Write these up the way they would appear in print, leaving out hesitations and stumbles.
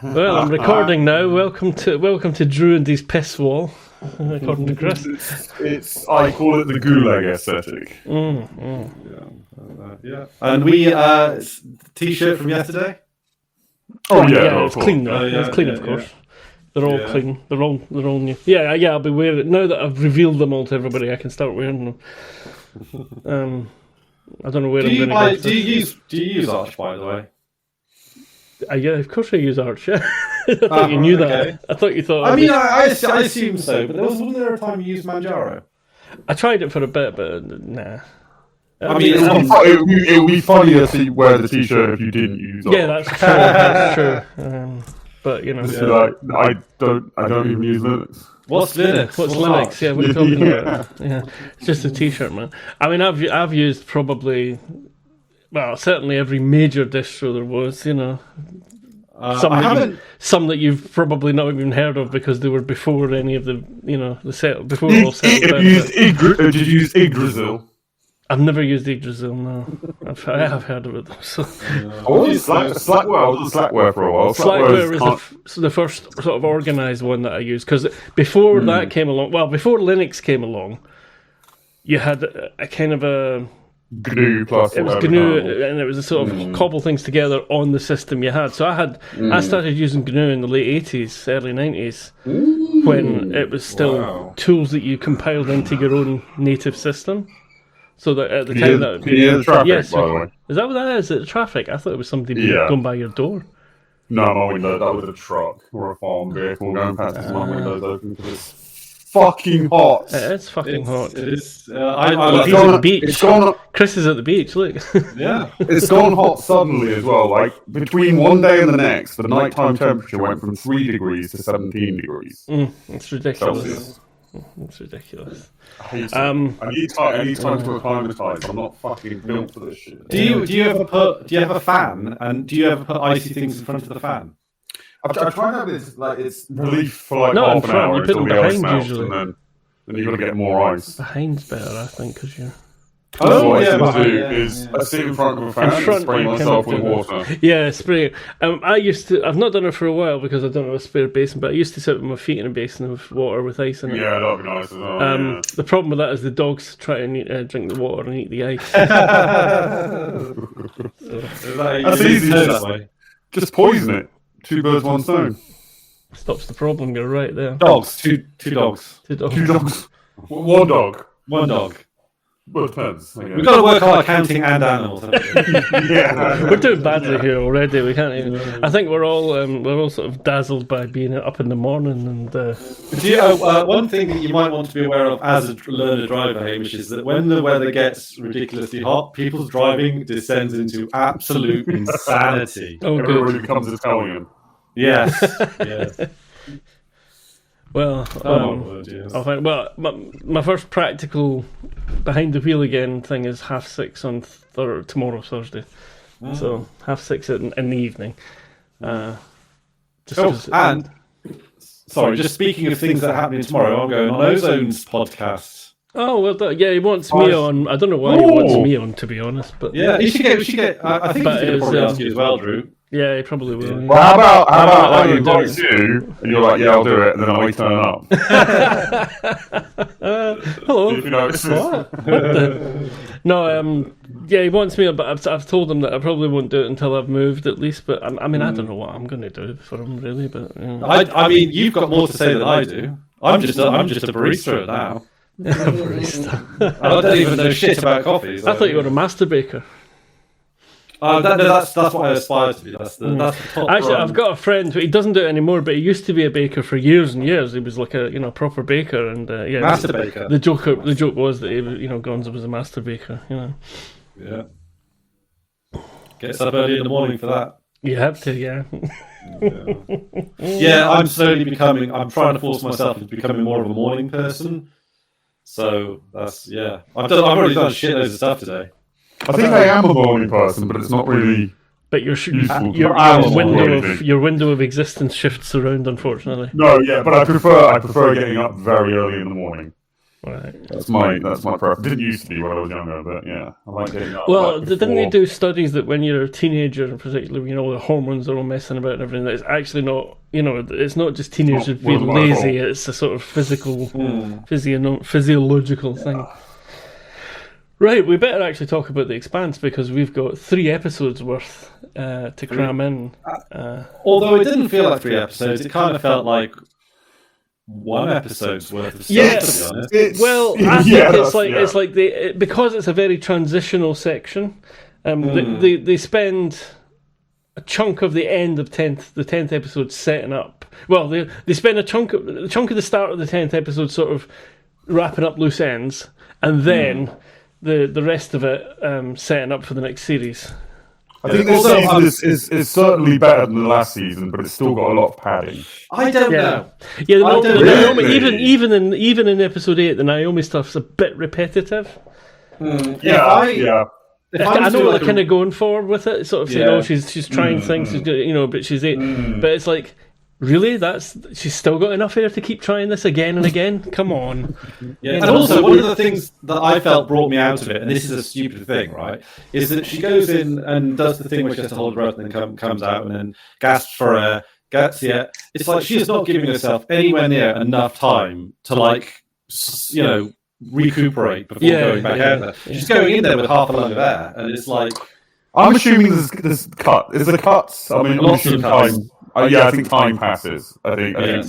Well, I'm recording now. Welcome to Drew and his piss wall. According to Chris, I call it the gulag aesthetic. Yeah. And we t-shirt from yesterday. It's clean though. It's clean, of course. They're all clean. They're all new. Yeah. I'll be wearing it now that I've revealed them all to everybody. I can start wearing them. I don't know where I'm going to go. Do you use Arch, by the way? Yeah, of course I use Arch. Yeah. I thought you knew that. I thought you thought. I assume so. But wasn't there a time you used Manjaro? I tried it for a bit, but nah. It would be funnier to wear the t-shirt if you didn't use Arch. Yeah, that's true. But you know, I don't even use Linux. What's Linux? What's Linux? Yeah, what are you talking about? Yeah, it's just a t-shirt, man. I mean, I've used probably, certainly every major distro there was. You know, some that you've probably not even heard of because they were before any of the before all settled down. Did you use Yggdrasil? I've never used Yggdrasil, no. I have heard of it, though. So. Slackware was Slackware for a while. Slackware was the first sort of organised one that I used, because before that came along, before Linux came along, you had a kind of a... GNU plus it was GNU, and it was a sort of cobble things together on the system you had. So I started using GNU in the late 80s, early 90s, when it was still tools that you compiled into your own native system. So that at the time that would be traffic, by the way. Is that what that is? Is it traffic? I thought it was somebody going by your door. No, my window. That was a truck or a farm vehicle going past my windows open because it's fucking hot. It is fucking hot. It is. He's at the beach. Chris is at the beach. Look. Yeah, it's gone hot suddenly as well. Like between one day and the next, the nighttime temperature went from 3 degrees to 17 degrees. It's ridiculous. Celsius. It's ridiculous. I need time to acclimatise. I'm not fucking built for this shit. Do you have a fan, and do you ever put icy things in front of the fan? I try to have it's relief for not half an hour. You put them behind usually. And then you've got to get more ice. Behind's better, I think, because you're... What I tend to do is I sit in front of a fan and spray myself with water. Yeah, spray. I've not done it for a while because I don't have a spare basin, but I used to sit with my feet in a basin of water with ice in it. Yeah, that'd be nice as well. The problem with that is the dogs try and drink the water and eat the ice. That's easy. Just poison it. 2 birds, 1 stone. Stops the problem. You're right there. Dogs. Two dogs. 2 dogs. 1 dog. 1 dog. Well, it depends. We've got to work on counting and animals. We're doing badly here already. We can't even. I think we're all sort of dazzled by being up in the morning. And one thing that you might want to be aware of as a learner driver, Hamish, is that when the weather gets ridiculously hot, people's driving descends into absolute insanity. Everybody becomes Italian. Yes. Yes. Well, my first practical behind the wheel again thing is 6:30 on tomorrow, Thursday. So 6:30 in the evening. Just speaking of things that are happening tomorrow, I'm going on Ozone's podcast. Oh well, he wants me on. I don't know why he wants me on, to be honest, but we should get. I think he's going to probably ask you as well, Drew. Yeah, he probably will. Well, how about I invite you, and you're like, yeah, I'll do it, and then I turn up. Hello. If you know, he wants me on, but I've told him that I probably won't do it until I've moved at least. But I don't know what I'm going to do for him really. But I mean, you've got more to say than I do. I'm just a barista now. Barista. I don't even know shit about coffee. So. I thought you were a master baker. That's what I aspire to be. That's the top Actually, run. I've got a friend who he doesn't do it anymore, but he used to be a baker for years and years. He was like a proper baker, and master baker. The joke was that he was, Gonzo was a master baker. Yeah. Gets up early in the morning for that. You have to, yeah. Yeah, I'm slowly becoming. I'm trying to force myself into becoming more of a morning person. So that's I've already done shitloads of stuff today. I think I am a morning person, but it's not really. But your window of existence shifts around, unfortunately. No, yeah, but I prefer getting up very early in the morning. Right. That's my preference. Didn't used to be when I was younger, but yeah, I like getting up. Well, didn't they do studies that when you're a teenager, in particular, the hormones are all messing about and everything, that it's actually not, it's not just teenagers being lazy, it's a sort of physical, physiological thing. Right, we better actually talk about The Expanse because we've got 3 episodes worth to cram in. Although it didn't feel like 3 episodes, it kind of felt like 1 episode's worth of stuff, to be honest. Well, I think it's like because it's a very transitional section. They spend a chunk of the end of the 10th episode setting up. Well, they spend a chunk of the start of the 10th episode sort of wrapping up loose ends, and then the rest of it setting up for the next series. I think this season is certainly better than the last season, but it's still got a lot of padding. I don't know. Yeah, Naomi, even in episode 8, the Naomi stuff's a bit repetitive. Yeah. I know what they're kind of going for with it, sort of saying, she's trying things, but she's 8. But it's like, really? She's still got enough here to keep trying this again and again? Come on. Yeah. And also, one of the things that I felt brought me out of it, and this is a stupid thing, right, is that she goes in and does the thing where she has to hold her breath and then comes out and then gasps for air, it's like she's not giving herself anywhere near enough time to, recuperate before going back out there. She's going in there with half a lung of air, and it's like... I'm assuming there's cut. Is there cuts? I mean, lots of time... I think time passes. I think I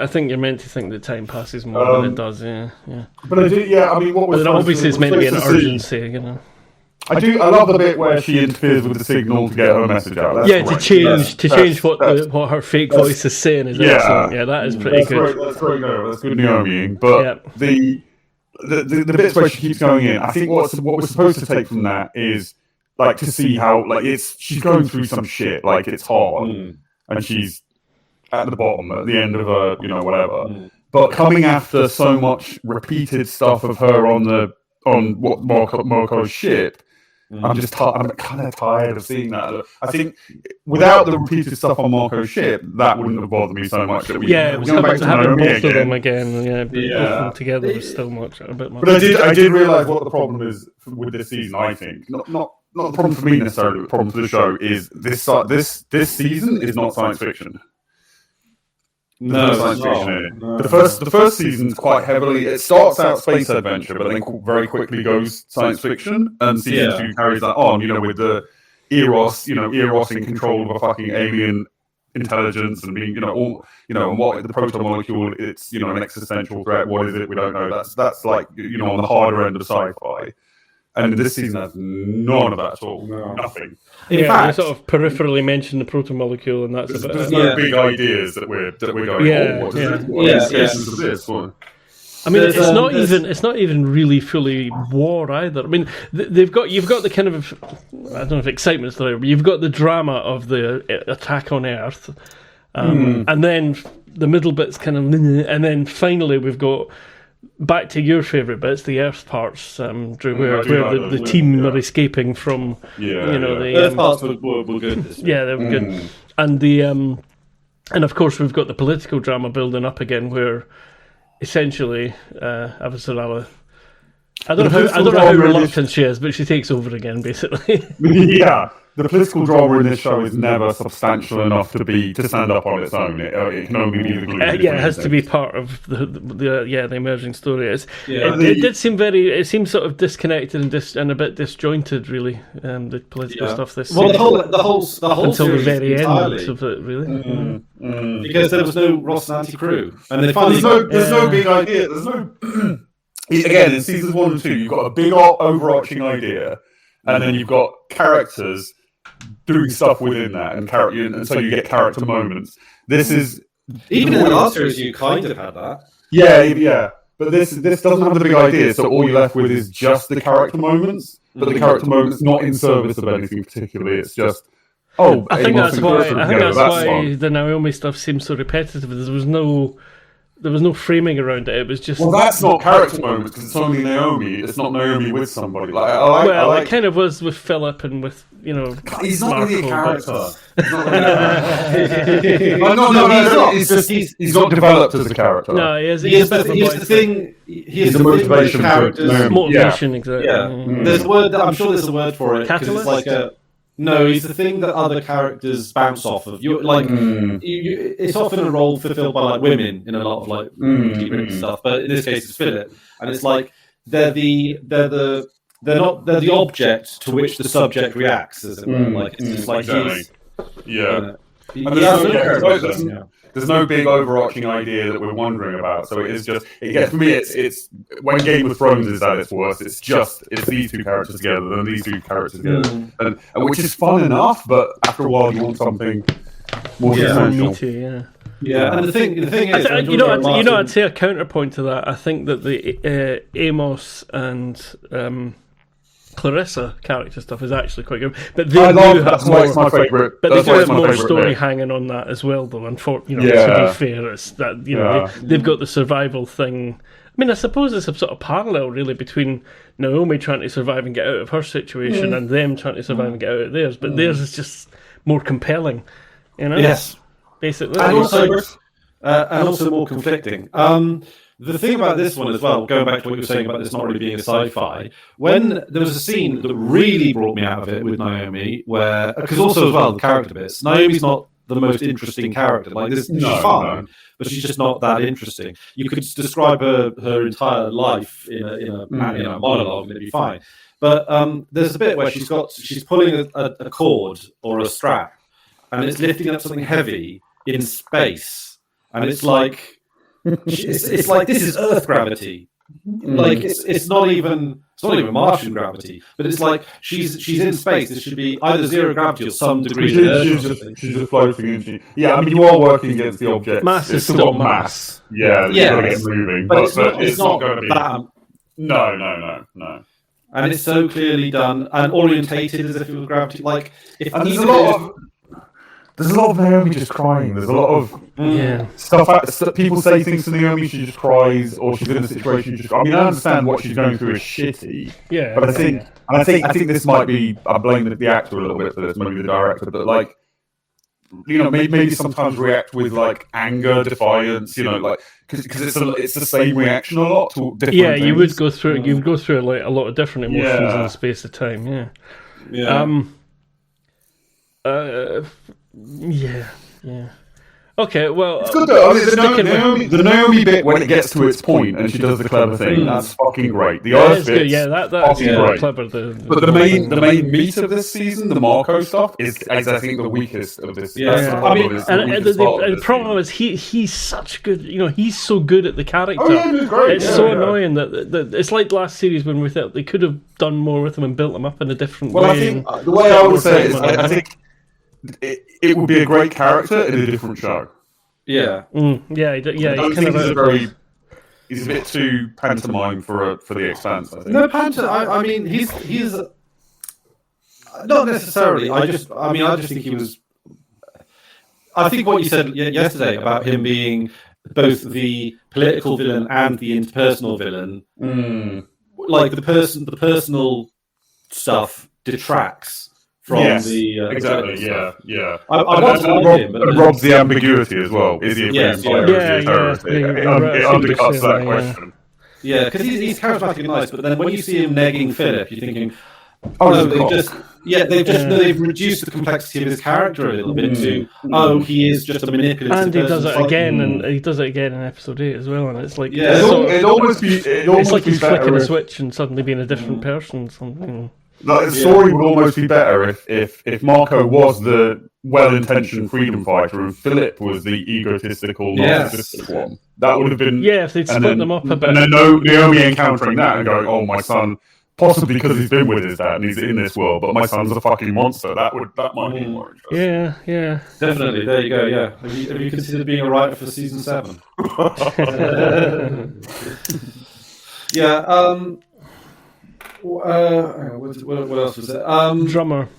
think you're meant to think that time passes more than it does. Yeah. But what was obviously it's meant to be an urgency, I love the bit where she interferes with the signal to get her message out. To change what her fake voice is saying is excellent. Yeah, that is pretty good. That's great. That's good Naomi. But the bits where she keeps going in, I think what we're supposed to take from that is to see how she's going through some shit, it's hard, and she's at the bottom at the end of her whatever. But coming after so much repeated stuff of her on Morko's ship, I'm kind of tired of seeing that. I think without the repeated stuff on Morko's ship, that wouldn't have bothered me so much. It was having both of them again. Both of them together was still a bit much. But I did realise what the problem is with this season. I think not the problem for me necessarily, the problem for the show is this season is not science fiction. No, science fiction in it. No. The first season's quite heavily. It starts out space adventure, but then very quickly goes science fiction, and season 2 carries that on. With the Eros in control of a fucking alien intelligence, and being and what the proton molecule. It's an existential threat. What is it? We don't know. That's on the harder end of sci-fi. And this season has none of that at all. No. Nothing. In fact, they sort of peripherally mention the proton molecule, and that's about it. There's no big ideas that we're going. Of this? I mean, it's not even really fully war either. I mean, you've got the kind of, I don't know if excitement's the right word, but you've got the drama of the attack on Earth, and then the middle bit's kind of, and then finally we've got. Back to your favourite bits, the Earth parts, Drew, where the team are escaping from. The Earth parts were good. They were good, and and of course we've got the political drama building up again, where essentially Avasarala. I don't know how reluctant she is, but she takes over again, basically. The political drama in this show is never substantial enough to stand up on its own. It can only be the glue. It has to be part of the emerging story. It did seem it seems sort of disconnected and a bit disjointed, really. The political stuff this season. The whole until the very entirely. End of it, really. Because there was no Ross and Nancy crew, and they finally there's no big idea. There's no. Again, in seasons 1 and 2, you've got a big overarching idea, and then you've got characters doing stuff within that, and so you get character moments. This is even in the last series, you kind of had that. Yeah. But this doesn't have the big idea, so all you're left with is just the character moments. But the character moments not in service of anything particularly. It's just I think that's why the Naomi stuff seems so repetitive. There was no there was no framing around it. It was just that's not character moments because it's only Naomi. It's not Naomi with somebody. It kind of was with Philip and with He's not Marco, really a character. No. He's not developed as a character. No, he is the thing. He is the motivation for characters. Motivation, exactly. Yeah. There's a word. I'm sure there's a word for it. Catalyst? It's like no, he's the thing that other characters bounce off of. It's often a role fulfilled by like women in a lot of like stuff, but in this case it's Philip, and it's like they're the object to which the subject reacts, as it were. Like it's just like there's no big overarching idea that we're wondering about. So it is just for me. It's when Game of Thrones is at its worst. It's these two characters together and these two characters together, and which is fun enough. But after a while, you want something more substantial. Me too. Yeah, and the thing is, I'd say a counterpoint to that. I think that the Amos and Clarissa character stuff is actually quite good, but that's why it's my favourite. But they do have more story hanging on that as well, though. Unfortunately, to be fair, it's that they've got the survival thing. I mean, I suppose it's a sort of parallel, really, between Naomi trying to survive and get out of her situation and them trying to survive and get out of theirs. But theirs is just more compelling, Yes, basically, and also more conflicting. The thing about this one as well, going back to what you were saying about this not really being a sci-fi, when there was a scene that really brought me out of it with Naomi, where because also as well the character bits, Naomi's not the most interesting character. Like this, she's fine, but she's just not that interesting. You could describe her entire life in a monologue, and it'd be fine. But there's a bit where she's pulling a cord or a strap, and it's lifting up something heavy in space, and it's like. It's like this is Earth gravity, like it's not even Martian gravity, but it's like she's in space. This should be either zero gravity or some degree. She's just floating. I mean, you are working against the object. Mass is still mass. Yeah, it's got to get moving, but it's not going to be. No. And it's so clearly done and orientated as if it was gravity. Like there's a lot of Naomi just crying. There's a lot of stuff. People say things to Naomi, she just cries, or she's in a situation. I mean, I understand what she's going through is shitty. Yeah, but I think this might be. I blame the actor a little bit for this, maybe the director, but like, maybe sometimes react with like anger, defiance. Like because it's the same reaction a lot to different things. You would go through. You would go through like a lot of different emotions in the space of time. Yeah. Okay, well... It's good though. The Naomi bit, when it gets to its point and she does the clever thing, that's fucking great. The Earth bit, that's great. Clever. But the main meat of this season, the Marco stuff, is I think the weakest of this. The problem is he's such good. He's so good at the character. He's great. It's so annoying that it's like last series when we thought they could have done more with him and built him up in a different way. Well, I think the way I would say it is, I think it would be a great character in a different show. Yeah. He's a bit too pantomime for the Expanse, I think. No, I mean, he's not necessarily. I just think he was. I think what you said yesterday about him being both the political villain and the interpersonal villain, like the personal stuff detracts from the exactly. Yeah. I want to like him, but it robs the ambiguity as well. Is he a vampire? Is he a terrorist? It undercuts that question. Yeah, because he's charismatic and nice, but then when you see him negging Philip, you're thinking, they've reduced the complexity of his character a little bit to, he is just a manipulative and he person. does it again, and he does it again in episode 8 as well, and it's like it's like he's flicking a switch and suddenly being a different person. Something. The story would almost be better if Marco was the well-intentioned freedom fighter and Philip was the egotistical, narcissistic one. That would have been... Yeah, if they'd split them up a bit. And then Naomi encountering that and going, oh, my son, possibly because he's been with his dad and he's in this world, but my son's a fucking monster. That might be more interesting. Yeah. Definitely, there you go, yeah. Have you considered being a writer for season 7? What else was there? Drummer.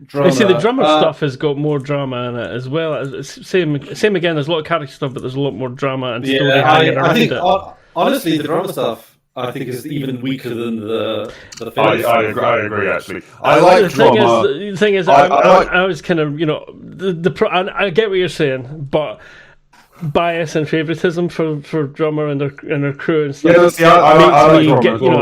drummer. You see, the drummer stuff has got more drama in it as well. It's same again. There's a lot of character stuff, but there's a lot more drama and story hanging around it. Honestly, the drama stuff I think is even weaker than the film. I agree. Actually, I like drama. The thing is, I was kind of I get what you're saying, but bias and favoritism for drummer and their crew and stuff. I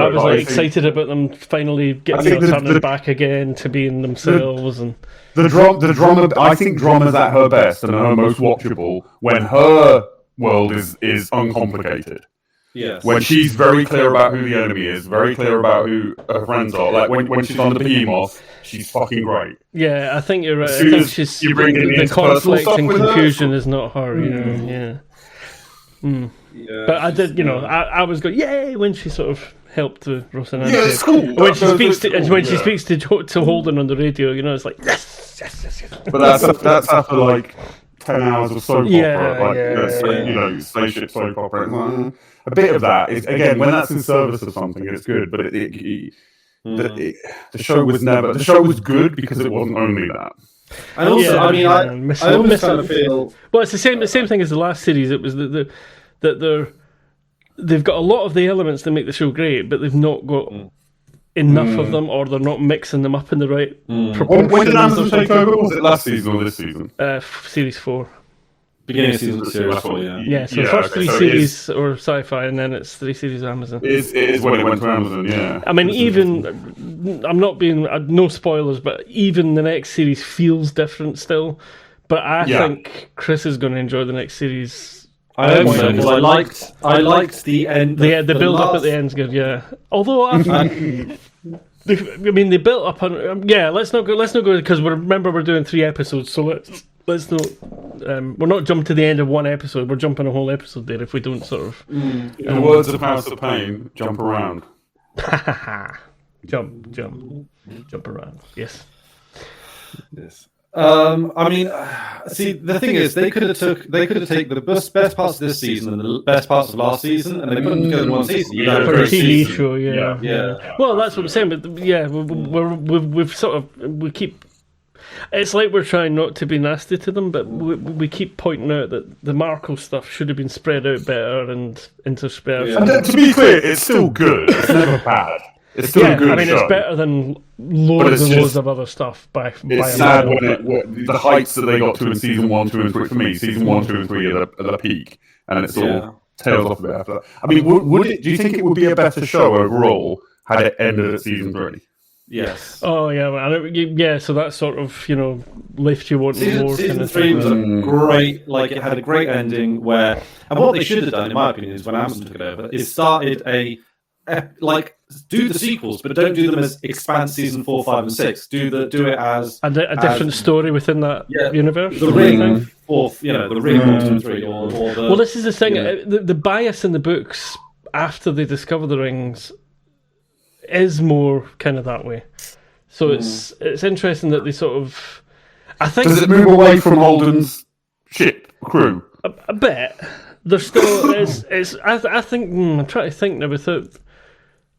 was like excited about them finally getting turning back again to being themselves and the drama. I think drama's at her best and her most watchable when her world is uncomplicated. Yes. When she's very clear about who the enemy is, very clear about who her friends are. Like when she's on the behemoth, she's fucking great. Yeah, I think you're right. As I soon think as she's you bring in the conflict and with her, confusion is not her. Yeah. Yeah, but I did, I was going yay when she sort of helped the Rosanna. Yeah, it's cool. When she speaks to Holden on the radio, it's like yes. But that's after like 10 hours of soap opera, spaceship soap opera. A bit of that is, again, when that's in service of something, it's good. But the show was good because it wasn't only that. And also, I almost kind of feel. Well, it's the same thing as the last series. It was that they've got a lot of the elements that make the show great, but they've not got enough of them, or they're not mixing them up in the right proportion. When did Amazon take over? Was it last season or this season? Series 4. Beginning of series 4, yeah. So first 3 series or Sci-Fi, and then it's 3 series Amazon. It is when it went to Amazon, yeah. I mean, I'm not being no spoilers, but even the next series feels different still. But I think Chris is going to enjoy the next series. I hope so, because I liked the end. The build up at the end's good, yeah. Although they built up on let's not go because remember we're doing 3 episodes, so let's not. We're not jumping to the end of one episode. We're jumping a whole episode there if we don't sort of. In the words of House of Pain, jump around. jump around. Yes. I mean, see, the thing is, they could have taken the best parts of this season and the best parts of last season, and they put them together in one season. For a TV show, yeah. Well, that's what I'm saying. But we've sort of we keep. It's like we're trying not to be nasty to them, but we keep pointing out that the Marco stuff should have been spread out better and interspersed. Yeah. And to be clear, it's still good. It's never bad. It's still a good show. It's better than loads of other stuff. It's sad when the heights that they got to in season 1, 2, and 3. For me, season 1, 2, and 3 are the peak, and it's all tails off a bit after that. I mean, do you think it would be a better show overall had it ended at season 3? Yes. Oh yeah, so that sort of left you wanting more. Season 3 was a great, it had a great ending where, and what they should have done, in my opinion, is when Amazon took it over, is started do the sequels, but don't do them as Expanse season 4, 5, and 6. Do it as a different story within that universe. The Ring, the Ring 1, 2, 3, or the. Well, this is the thing. The bias in the books after they discover the rings is more kind of that way. So it's interesting that they sort of. I think. Does it move away from Holden's ship crew? A bit. There's still. I think. I'm trying to think now without.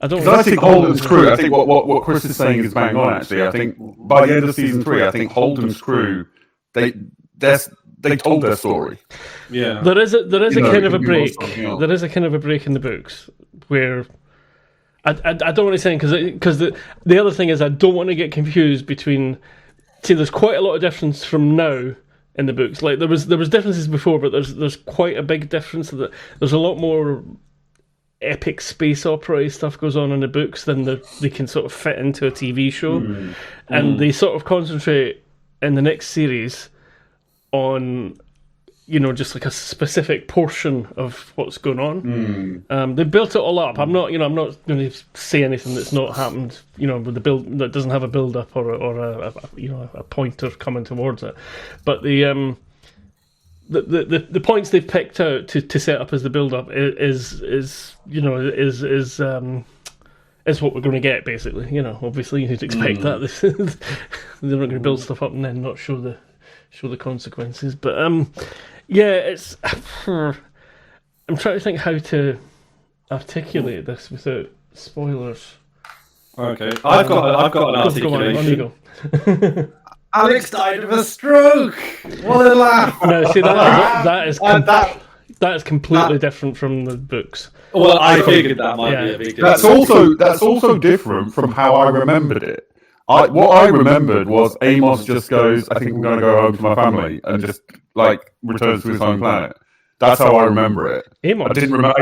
I think Holden's crew. I think what Chris is saying is bang on. Actually, I think by the end of season 3, I think Holden's crew they told their story. Yeah, there is a kind of a break. There is a kind of a break in the books where I don't want to say because the other thing is I don't want to get confused between. See, there's quite a lot of difference from now in the books. Like there was differences before, but there's quite a big difference. That there's a lot more epic space opera stuff goes on in the books than they can sort of fit into a TV show, and they sort of concentrate in the next series on just like a specific portion of what's going on. They built it all up. I'm not going to say anything that's not happened. With the build that doesn't have a build up or a pointer coming towards it, but the points they've picked out to set up as the build up is what we're going to get basically. Obviously you'd expect that. They're not going to build stuff up and then not show the consequences. But it's. I'm trying to think how to articulate this without spoilers. Okay, I've got an articulation. Alex died of a stroke. What a laugh! No, see that is that is completely different from the books. Well, I figured that might be a big deal. That's also different from how I remembered it. What I remembered was Amos just goes, I think I'm going to go home to my family, and just returns to his home planet. That's how I remember it. Amos? I didn't remember.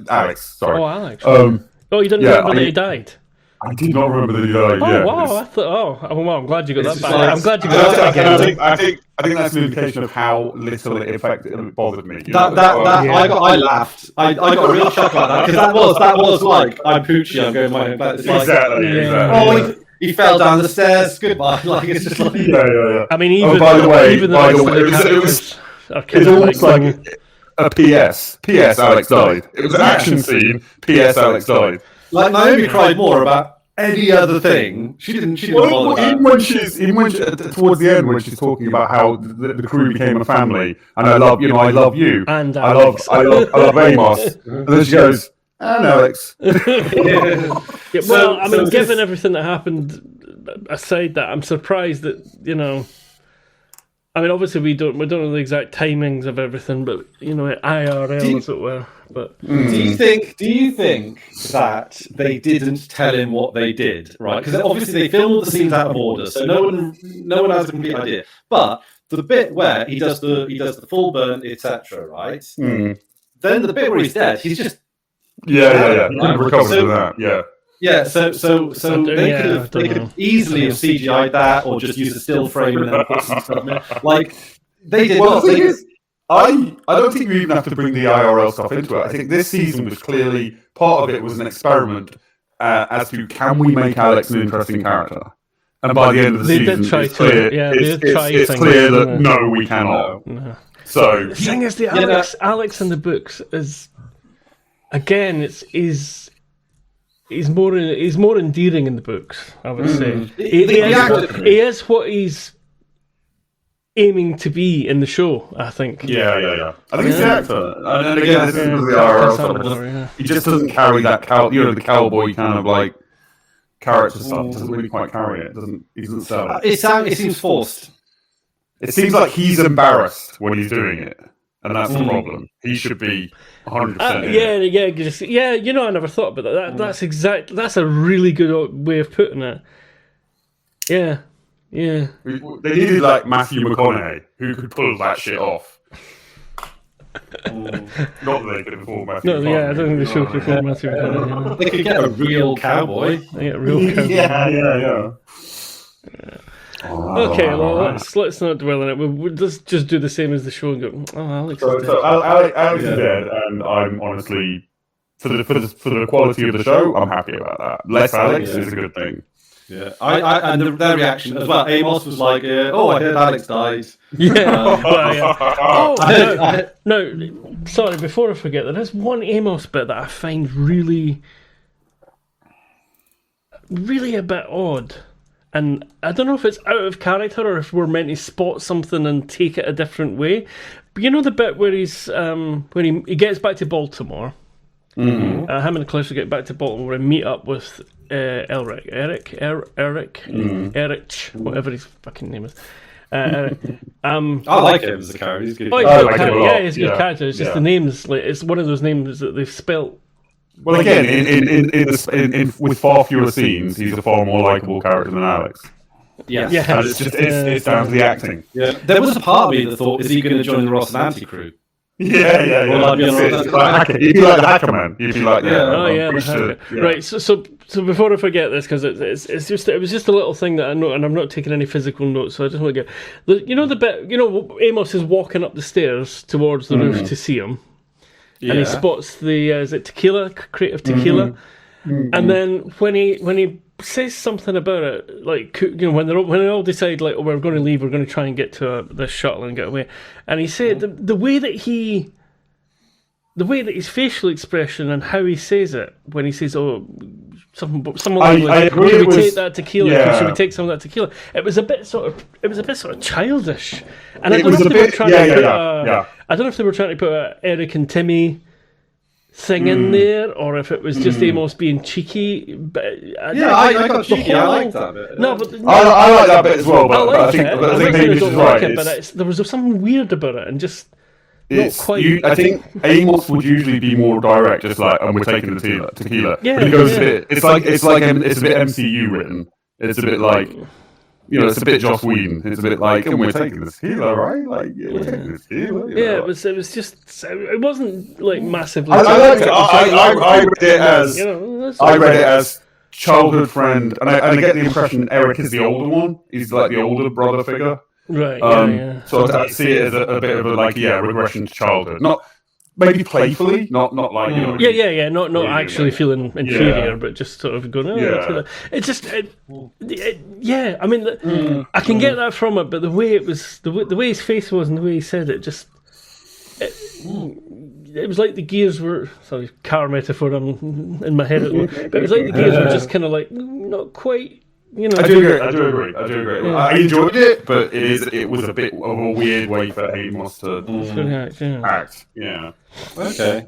Alex. Sorry. Oh, Alex. You didn't remember that he died? I did not remember that he died. Oh, yeah, wow. I thought. Well, I'm glad you got that back. Like, I'm glad you got that back. I think that's an indication of how little it bothered me. I laughed. I got a real shock like that because that was like I'm Poochie. I'm going my own planet. Exactly. Oh, he fell down the stairs. Goodbye. Like it's just like yeah. I mean, even it was almost like a PS. P.S. Alex died. It was an action scene. P.S. Alex died. Like Naomi cried more about any other thing. She didn't. Even when towards the end when she's talking about how the crew became a family, and I love you, and I love Amos, and then she goes, and Alex. Given everything that happened, aside that, I'm surprised that I mean, obviously we don't know the exact timings of everything, but IRL as it were. But do you think that they didn't tell him what they did, right? Because obviously they filmed the scenes out of order, so no one has a complete idea. But the bit where he does the full burn, etc., right? Mm. Then the bit where he's dead, he's just He recovers from that. Yeah. Yeah, so they could have easily have CGI'd that or just used a still frame and then put some stuff in it. Like they did. Well, the thing is, I don't think you even have to bring the IRL stuff into it. I think this season was clearly part of it was an experiment as to can we make Alex an interesting character. And by the end of the season, it's clear that no, we cannot. No. So the thing is, Alex in the books is again, He's more endearing in the books, I would say. He is what he's aiming to be in the show, I think. Yeah. I think he's the actor. And again, this is the IRL stuff. He just doesn't carry that the cowboy kind of like character stuff. Doesn't really quite carry it. He doesn't sell it. It seems forced. It seems like he's embarrassed when he's doing it. And that's the problem. He should be 100%. I never thought about that. That's a really good way of putting it. Yeah. They needed like Matthew McConaughey, who could pull that shit off. Not that they could afford Matthew McConaughey. I don't think they should afford Matthew McConaughey. They could get a real cowboy. Yeah. Okay, well, let's not dwell on it. We'll just do the same as the show and go, oh, Alex is dead. So Alex is dead, and I'm honestly, for the quality of the show, I'm happy about that. Less Alex is a good thing. Yeah, and their reaction as well. Amos was like, I heard Alex died. No, sorry, before I forget, there is one Amos bit that I find really, really a bit odd. And I don't know if it's out of character or if we're meant to spot something and take it a different way. But you know the bit where he's when he gets back to Baltimore. Mm-hmm. Him and Clarissa get back to Baltimore and meet up with Eric, whatever his fucking name is. I like him as a character. He's good. He's a good character. It's just the names. Like, it's one of those names that they've spelt. Well, again, in with far fewer scenes, he's a far more likable character than Alex. Yeah. And it's down to the acting. Yeah, there was a part of me that thought, is he going to join the Ross and Anti crew? Yeah. He'd be like the hacker man. He'd be like, Right. So before I forget this, because it was just a little thing that I know, and I'm not taking any physical notes, so I just want to get the bit. Amos is walking up the stairs towards the roof to see him. Yeah. And he spots the is it tequila, crate of tequila, and then when he says something about it, like when they all decide like, we're going to leave, we're going to try and get to this shuttle and get away, and he said the way that his facial expression and how he says it when he says something like should we take that tequila? Yeah. Should we take some of that tequila? It was a bit sort of childish, and I don't know if they were trying to put Eric and Timmy thing in there, or if it was just Amos being cheeky. But I got cheeky. I like that bit. No, but I like that bit as well. But I think I Hamish is right. But there was something weird about it, and just not quite. I think Amos would usually be more direct, just like, and we're taking the tequila. Yeah, but he goes a bit. It's a bit MCU written. It's a bit like, it's a bit Joss Whedon. It's a bit like, and we're taking this tequila, right? Like, we're taking this tequila. It was just. It wasn't like massively. I liked it. I read it as childhood friend, and I get the impression Eric is the older one. He's like the older brother figure. Right. So I see it as a bit of a regression to childhood. Not maybe playfully, not like not actually feeling inferior, but just sort of going. It's just. I mean, I can get that from it, but the way it was, the way his face was, and the way he said it, just. It was like the gears were. Sorry, car metaphor. I'm in my head, but it was like the gears were just kind of like not quite. I do agree. Yeah. I enjoyed it, but it was a bit of a weird way for Amos to act. Yeah. Okay.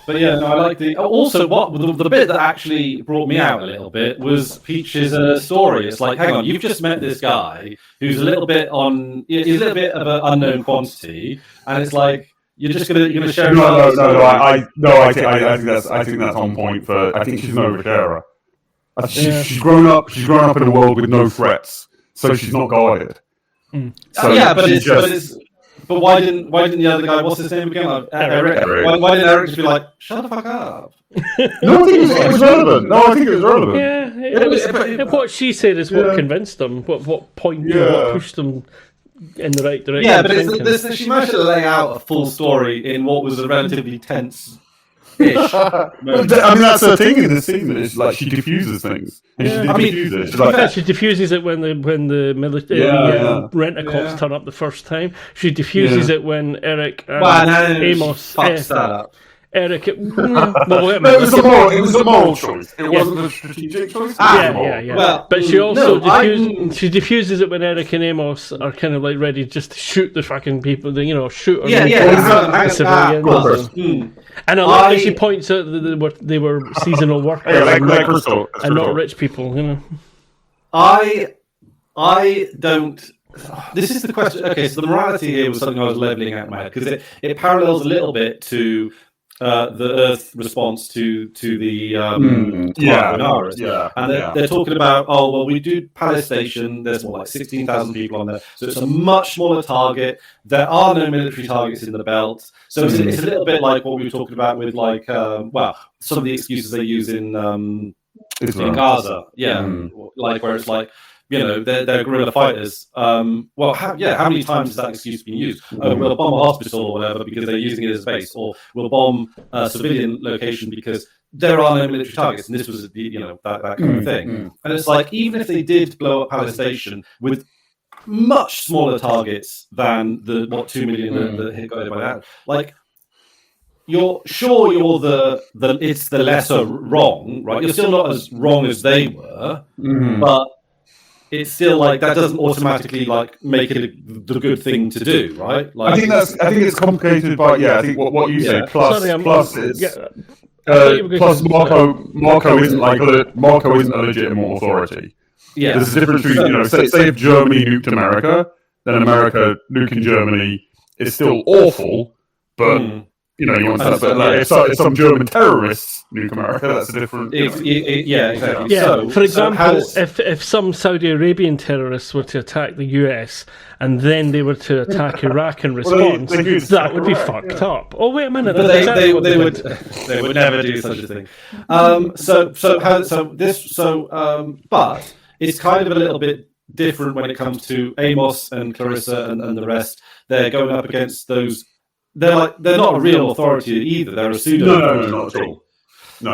But yeah, no, I like the. Also, the bit that actually brought me out a little bit was Peach's story. It's like, hang on, you've just met this guy who's he's a little bit of an unknown quantity, and it's like you're gonna share. No. I think that's on point for. I think she's an oversharer. She's grown up. She's grown up in a world with no threats, so she's not guarded. So but why didn't the other guy? What's his name again? Eric. Why didn't Eric just be like, shut the fuck up? No, I think it was relevant. Yeah, what she said is what convinced them. What pointed, what pushed them in the right direction. Yeah, but she managed to lay out a full story in what was a relatively tense. I mean, that's the thing in the scene. Is like she diffuses things. She diffuses it when the military rent-a-cops turn up the first time. She diffuses it when Eric and Amos fucks that up. Eric. It was a moral choice. It wasn't a strategic choice. Well, but she also she diffuses it when Eric and Amos are kind of like ready just to shoot the fucking people. Shoot or civilians. And I like that she points out that they were seasonal workers and not rich people. I don't. This is the question. Okay, so the morality here was something I was leveling out in my head because it parallels a little bit to the Earth response to the Benares. And they're talking about, we do Palace Station, there's more like 16,000 people on there, so it's a much smaller target. There are no military targets in the belt, so it's a little bit like what we were talking about with some of the excuses they use in Gaza, like where it's like, they're guerrilla fighters. How many times has that excuse been used? We'll bomb a hospital or whatever because they're using it as a base, or we'll bomb a civilian location because there are no military targets. And this was that kind of thing. And it's like, even if they did blow up Palace Station with much smaller targets than the 2 million that hit got by that, like. It's the lesser wrong, right? You're still not as wrong as they were, but it's still like that doesn't automatically make it the good thing to do, right? I think it's complicated, but I think what you say plus Marco isn't a legitimate authority. Yeah, there's a difference between say if Germany nuked America, then America nuking Germany is still awful, but. You want to if some German terrorists nuke America, that's a different. Exactly. Yeah, for example, if some Saudi Arabian terrorists were to attack the US and then they were to attack Iraq in response, that would be fucked up. Oh wait a minute, but they would never do such a thing. But it's kind of a little bit different when it comes to Amos and Clarissa and the rest. They're going up against those. They're not a real authority either. They're a pseudo. No, not at all. No.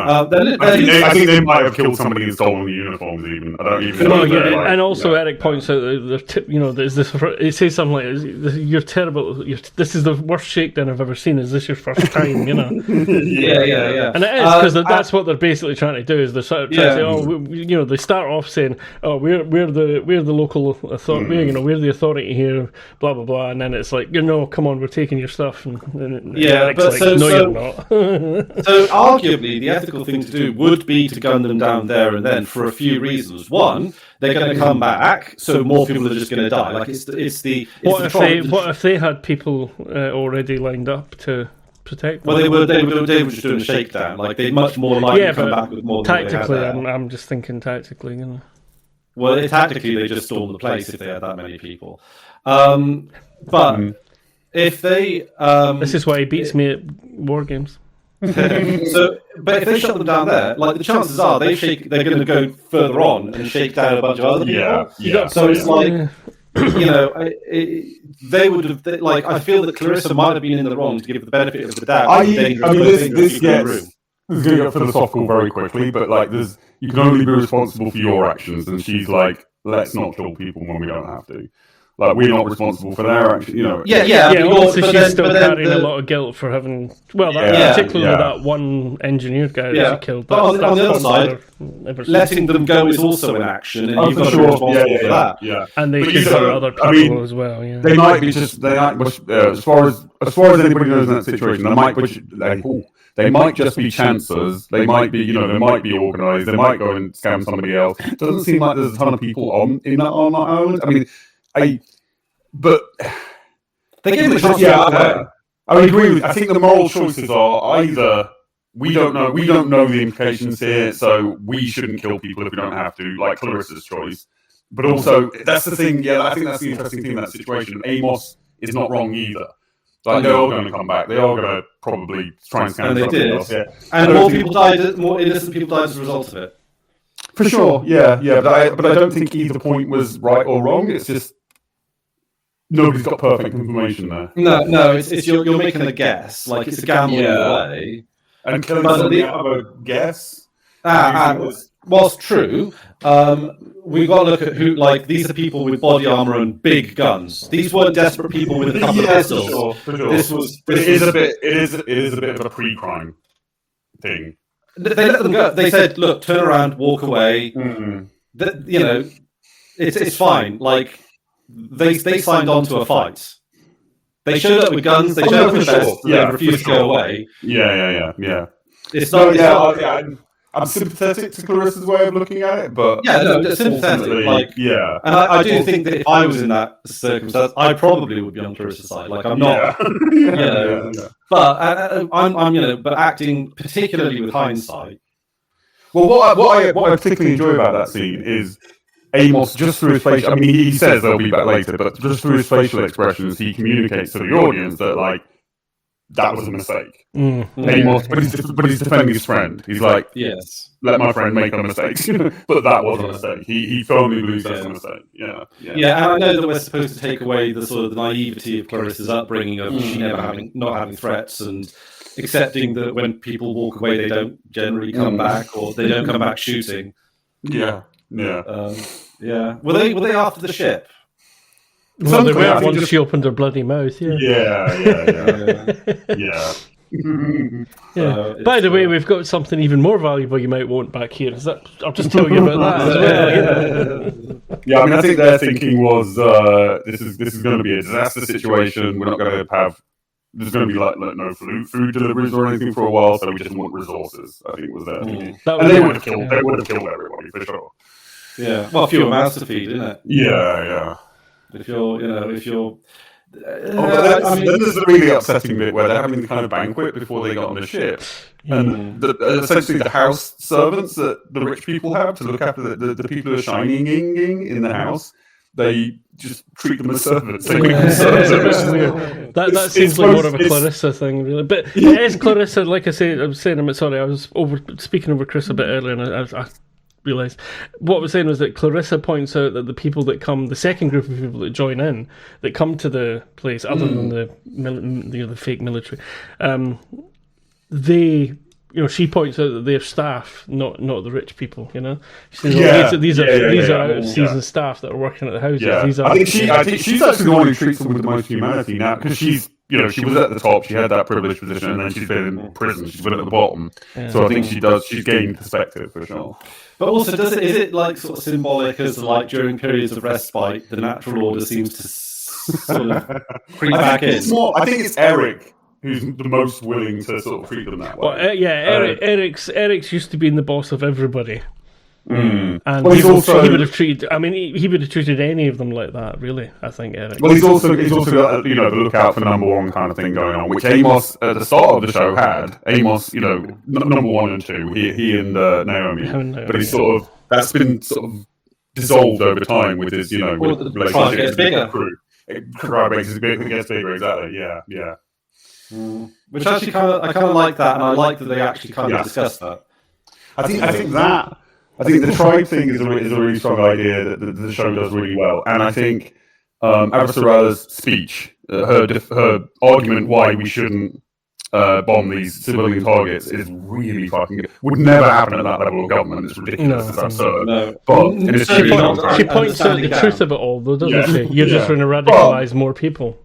I think they might have killed somebody and stolen the uniforms. Even I don't even know. And also, Eric points out that there's this. He says something like, "You're terrible. This is the worst shakedown I've ever seen. Is this your first time?" You know. Yeah. And it is because that's what they're basically trying to do. Is they're sort of trying to say, "Oh, they start off saying, oh, we're the local authority. We're the authority here. Blah blah blah." And then it's like, come on, we're taking your stuff. And but like, no, you're not. So arguably, the ethical thing to do would be to gun them down there and then for a few reasons. One, they're going to come back, so more people are just going to die. Like what if they had people already lined up to protect them? Well, they were just doing a shakedown. Like they'd much more likely come back with more. Tactically, I'm just thinking tactically. Well, tactically, they just stormed the place if they had that many people. But if they, this is why he beats me at war games. But if they shut them down there, like the chances are they're going to go further on and shake down a bunch of other people. Yeah. So it's like, they would have. I feel that Clarissa might have been in the wrong to give the benefit of the doubt. This gets going to get philosophical very quickly, but you can only be responsible for your actions, and she's like, let's not kill people when we don't have to. Like, we're not responsible for their actions, Also, she's still carrying a lot of guilt for having, particularly that one engineer guy that she killed. But on the other side, letting them go is also an action, and you've got to be responsible for that. Yeah. And they kill other people as well. Yeah. They might be as far as anybody knows in that situation, they might just be chancers. They might be, they might be organised. They might go and scam somebody else. It doesn't seem like there's a ton of people on that island. I mean, but they give it I would agree with. I think the moral choices are either we don't know the implications here, so we shouldn't kill people if we don't have to, like Clarissa's choice. But also, that's the thing. Yeah, I think that's the interesting thing in that situation. Amos is not wrong either. Like, they're all going to come back. They are going to probably try and scam somebody else. Yeah. And more innocent people died as a result of it. For sure, yeah. But I don't think either point was right or wrong. It's just nobody's got perfect information there. No, it's you're making a guess. Like, it's a gamble in a way. And killing somebody out of a guess. Whilst true, we've got to look at who. Like, these are people with body armor and big guns. These weren't desperate people with a couple of pistols. For sure. It is a bit of a pre-crime thing. They let them go. They said, "Look, turn around, walk away." Mm-hmm. It's fine. Like, they signed on to a fight. They showed up with guns. They showed up with vests. They refused to go away. Yeah. It's not. I'm sympathetic to Clarissa's way of looking at it, but sympathetic. And I do think that if I was in that circumstance, I probably would be on Clarissa's side. Like, I'm not, but but acting particularly with hindsight. Well, what I particularly enjoy about that scene is Amos, just through his facial. I mean, he says they'll be back later, but just through his facial expressions, he communicates to the audience that that was a mistake. Amos, but he's defending his friend. He's like, yes, let my friend make a mistake. But that was a mistake. He firmly believes that's a mistake. Yeah. And I know that we're supposed to take away the sort of the naivety of Clarissa's upbringing of she not having threats and accepting that when people walk away, they don't generally come back, or they don't come back shooting. Yeah. Were they after the ship? Well, they were once she opened her bloody mouth. Yeah. By the way, we've got something even more valuable you might want back here. I'll just tell you about that as well. Yeah, I mean, I think their thinking was this is going to be a disaster situation. We're not going to have. There's going to be no food deliveries or anything for a while, so we just want resources. I think was their thinking, and they would have killed everybody for sure. Yeah, well, fewer mouths to feed, isn't it? Yeah. If you're. Then there's the really upsetting bit where they're having the kind of banquet before they got on the ship, and essentially the house servants that the rich people have to look after the people who are shining in the house, they just treat them as servants. That seems like more of a Clarissa thing, really. But it is Clarissa, like I say. I was saying, sorry, I was speaking over Chris a bit earlier, and I realised what I was saying was that Clarissa points out that the people that come, the second group of people that join in, that come to the place, other than the fake military, they she points out that they're staff, not the rich people. She says, these are out of season staff that are working at the houses. Yeah. These are I think she's actually the one who treats them with the most humanity now, because she's she was at the top, she had that privileged position, and then she's been in prison, she's been at the bottom. Yeah. So I think she's gained perspective for sure. But also, is it like sort of symbolic as like during periods of respite, the natural order seems to sort of creep back in? I think it's Eric who's the most willing to sort of treat them that way. Well, Eric's used to being the boss of everybody. And he would have treated. I mean, he would have treated any of them like that. Really, I think Eric. Well, he's also got the lookout for number one kind of thing going on, which Amos at the start of the show had. Amos, number one and two, he and Naomi. But he's that's been sort of dissolved over time with his relationship with the crew. It gets bigger, exactly. Yeah. Which actually I kind of like that, and I like that they actually kind of discuss that. I think the tribe thing is a really strong idea that the show does really well, and I think Avasarala's speech, her argument why we shouldn't bomb these civilian targets is really fucking good. Would never happen at that level of government. It's ridiculous. It's absurd. No. But she points out the truth of it all, though, doesn't she? You're just trying to radicalize more people.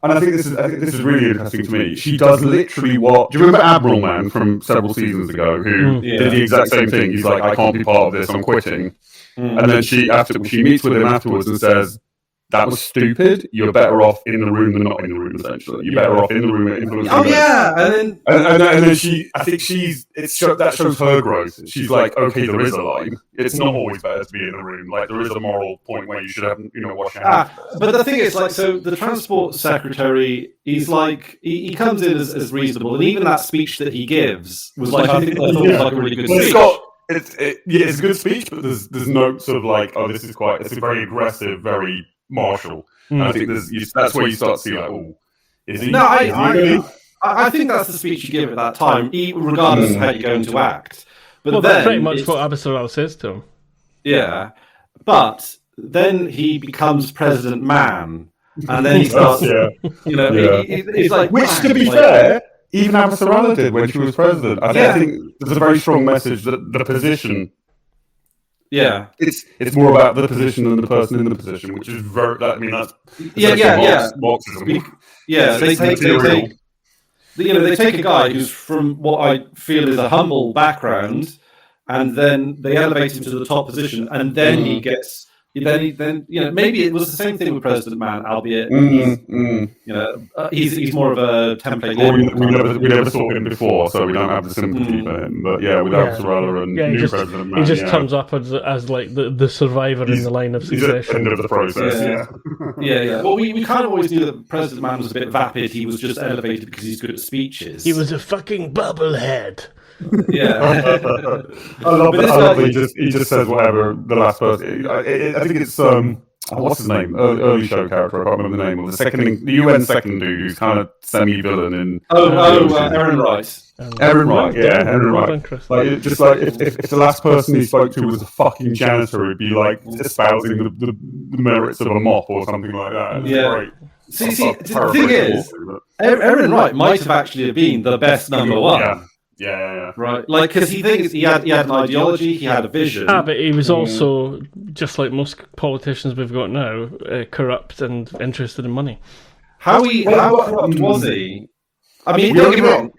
And I think this is really interesting to me. She does literally what... Do you remember Admiral Man from several seasons ago, who did the exact same thing? He's like, I can't be part of this, I'm quitting. And then she meets with him afterwards and says, that was stupid. You're better off in the room than not in the room, essentially. You're better off in the room influencing. Oh, yeah! And then that shows her growth. She's like, okay, there is a line. It's not always better to be in the room. Like, there is a moral point where you should have, wash your hands. But the thing is, like, so the transport secretary, he's like, he comes in as reasonable, and even that speech that he gives was like, I thought was like a really good speech. It's a good speech, but there's notes of like, it's a very aggressive, very martial. And I think that's where you start to see like, is he? No, I think that's the speech you give at that time, regardless of how you're going to act. But that's pretty much what Avasarala says to him. Yeah, but then he becomes President Man, and then he starts, he's like, which, to be fair, even Avasarala did when she was president. I think there's a very strong message that the position. Yeah, it's more about the position than the person in the position, which is very. That's Marxism. They take a guy who's from what I feel is a humble background, and then they elevate him to the top position, and then he gets. Then maybe it was the same thing with President Man, albeit he's more of a template. We never saw him before, so we don't have the sympathy for him. But with Avasarala and new President Man, he just comes up as like the survivor in the line of succession. He's at the end of the process. Yeah. Well, we kind of always knew that President Man was a bit vapid. He was just elevated because he's good at speeches. He was a fucking bubblehead. Yeah, I love that. He just says whatever the last person. I think it's what's his name? Early show character. I can't remember the name of the UN second dude who's kind of semi-villain in. Aaron Wright. Aaron Wright. Like, just like if the last person he spoke to was a fucking janitor, he'd be like espousing the merits of a mop or something like that. Great. See, the thing is, Aaron Wright might have actually been the best number one. Yeah. Right, like, because he had an ideology, he had a vision. But he was also, just like most politicians we've got now, corrupt and interested in money. How corrupt was he? I mean, don't get me wrong.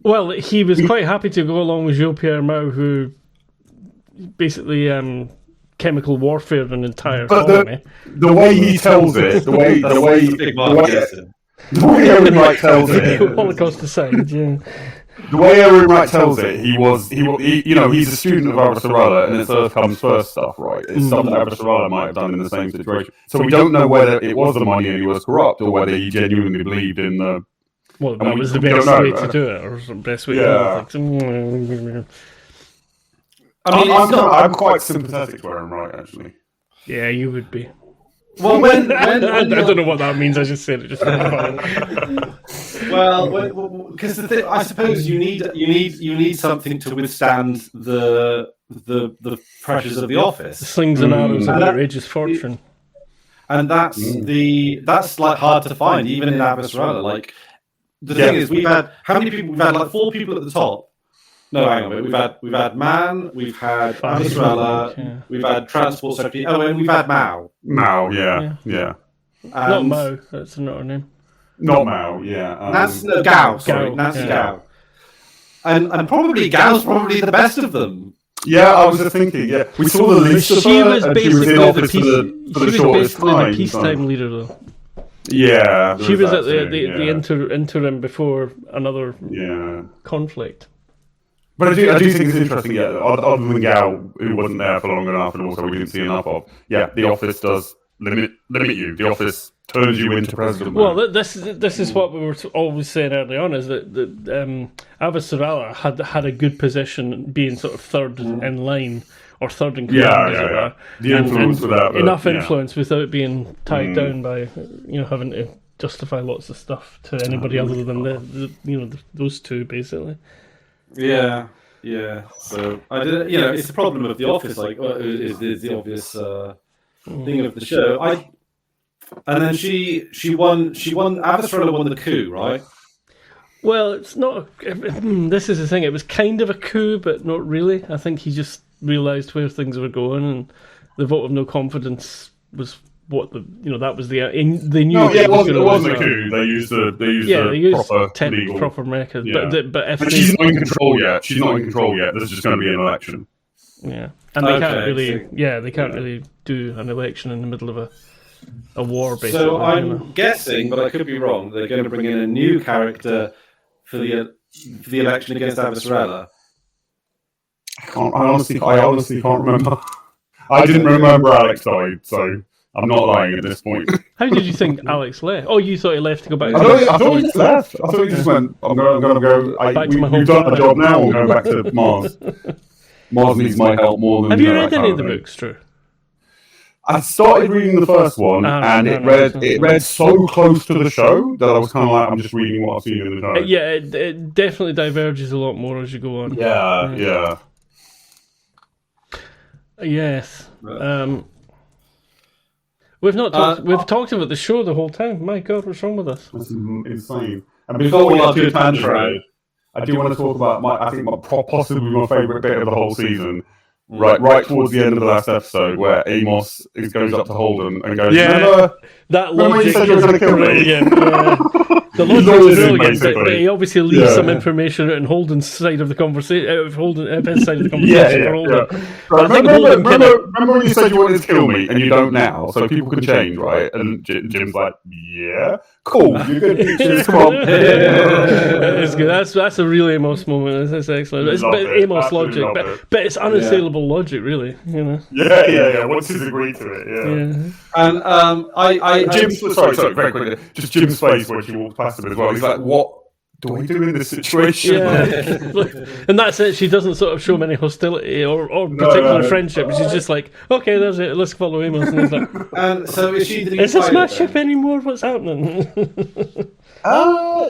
Well, he was quite happy to go along with Jean-Pierre Mao, who basically chemical warfare an entire economy. The way he tells it, the way Aaron Wright tells it, Holocaust aside, yeah. The way Aaron Wright tells it, he's a student of Avasarala, and it's Earth Comes First stuff, right? It's stuff that Avasarala might have done in the same situation. So we don't know whether it was the money and he was corrupt, or whether he genuinely believed in the. Well, that was the best way to do it, or the best way to do it. I'm quite sympathetic to Aaron Wright, actually. Yeah, you would be. Well, I don't know what that means. I just said it just for fun. Well, because I suppose you need something to withstand the pressures of the office. The slings and arrows of outrageous fortune, and that's like hard to find even in Avasarala. Like the thing is, we've had how many people? We've had like 4 people at the top No, hang on. We've had Man, we've had Avasarala, we've had Transport Secretary. Oh, and we've had Mao. Mao, yeah. Not Mao. That's another name. Not Mao, yeah. Gao. Sorry, Nancy Gao. And probably Gao's probably the best of them. Yeah, I was just thinking. Yeah, we saw the list of she her, was and she was in office for the shortest time. The peacetime leader, though. Yeah, she was at the interim before another conflict. But I do think it's interesting. Yeah, other than Gao, who wasn't there for long enough, and also we didn't see enough of. Yeah, the office does limit you. The office turns you into president. Well, this is what we were always saying early on, is that Avasarala had a good position, being sort of third in line or third in command, as it were. The influence without enough influence without being tied down by having to justify lots of stuff to anybody other than those two, basically. Yeah. So I did. It's the problem of the office. Like, is the obvious thing of the show. And then she won. Avasarala won the coup, right? Well, it's not. This is the thing. It was kind of a coup, but not really. I think he just realised where things were going, and the vote of no confidence was what that was the. They knew. No, yeah, it wasn't a coup. They used the proper methods. Yeah. But if she's not in control yet. She's not in control yet. There's just going to be an election. Yeah, and they can't really. Yeah, they can't really do an election in the middle of a war. Basically. So I'm guessing, but I could be wrong. They're going to bring in a new character for the election against Avasarala. I honestly can't remember. I didn't remember Alex died, so I'm not lying at this point. How did you think Alex left? Oh, you thought he left to go back. I thought he just left. I thought he just went. I'm going to go. Back to my home we've done the job now. I'm going back to Mars. Mars needs my help more than. Have you read any of the books, Drew? I started reading the first one, and it read so close to the show that I was kind of like, I'm just reading what I've seen in the show. Yeah, it definitely diverges a lot more as you go on. Yeah. Yes. We've not talked. We've talked about the show the whole time. My God, what's wrong with us? That's insane. And before we get too tangent, I do want to talk about possibly my favourite bit of the whole season. Right towards the end of the last episode, where Amos goes up to Holden and goes, that logic you said you were going to kill me? The logic is brilliant, but he obviously leaves some information out in Holden's side of the conversation, his side of the conversation for Holden. Remember when you said you wanted to kill me, and you don't now, so people can change, right? And Jim's like, yeah, cool, you're good pictures, come on. It's good. That's a really Amos moment. That's excellent. It's a bit Amos logic, but it's unassailable logic, really. Yeah. Once he's agreed to it, And Jim's sorry, very quickly. Just Jim's face when she walks past him as well. He's like, "What do I do in this situation?" And that's it. She doesn't sort of show many hostility or particular friendship. She's just like, "Okay, that's it. Let's follow Amos." And he's like, so is she the "Is this my ship anymore? What's happening?"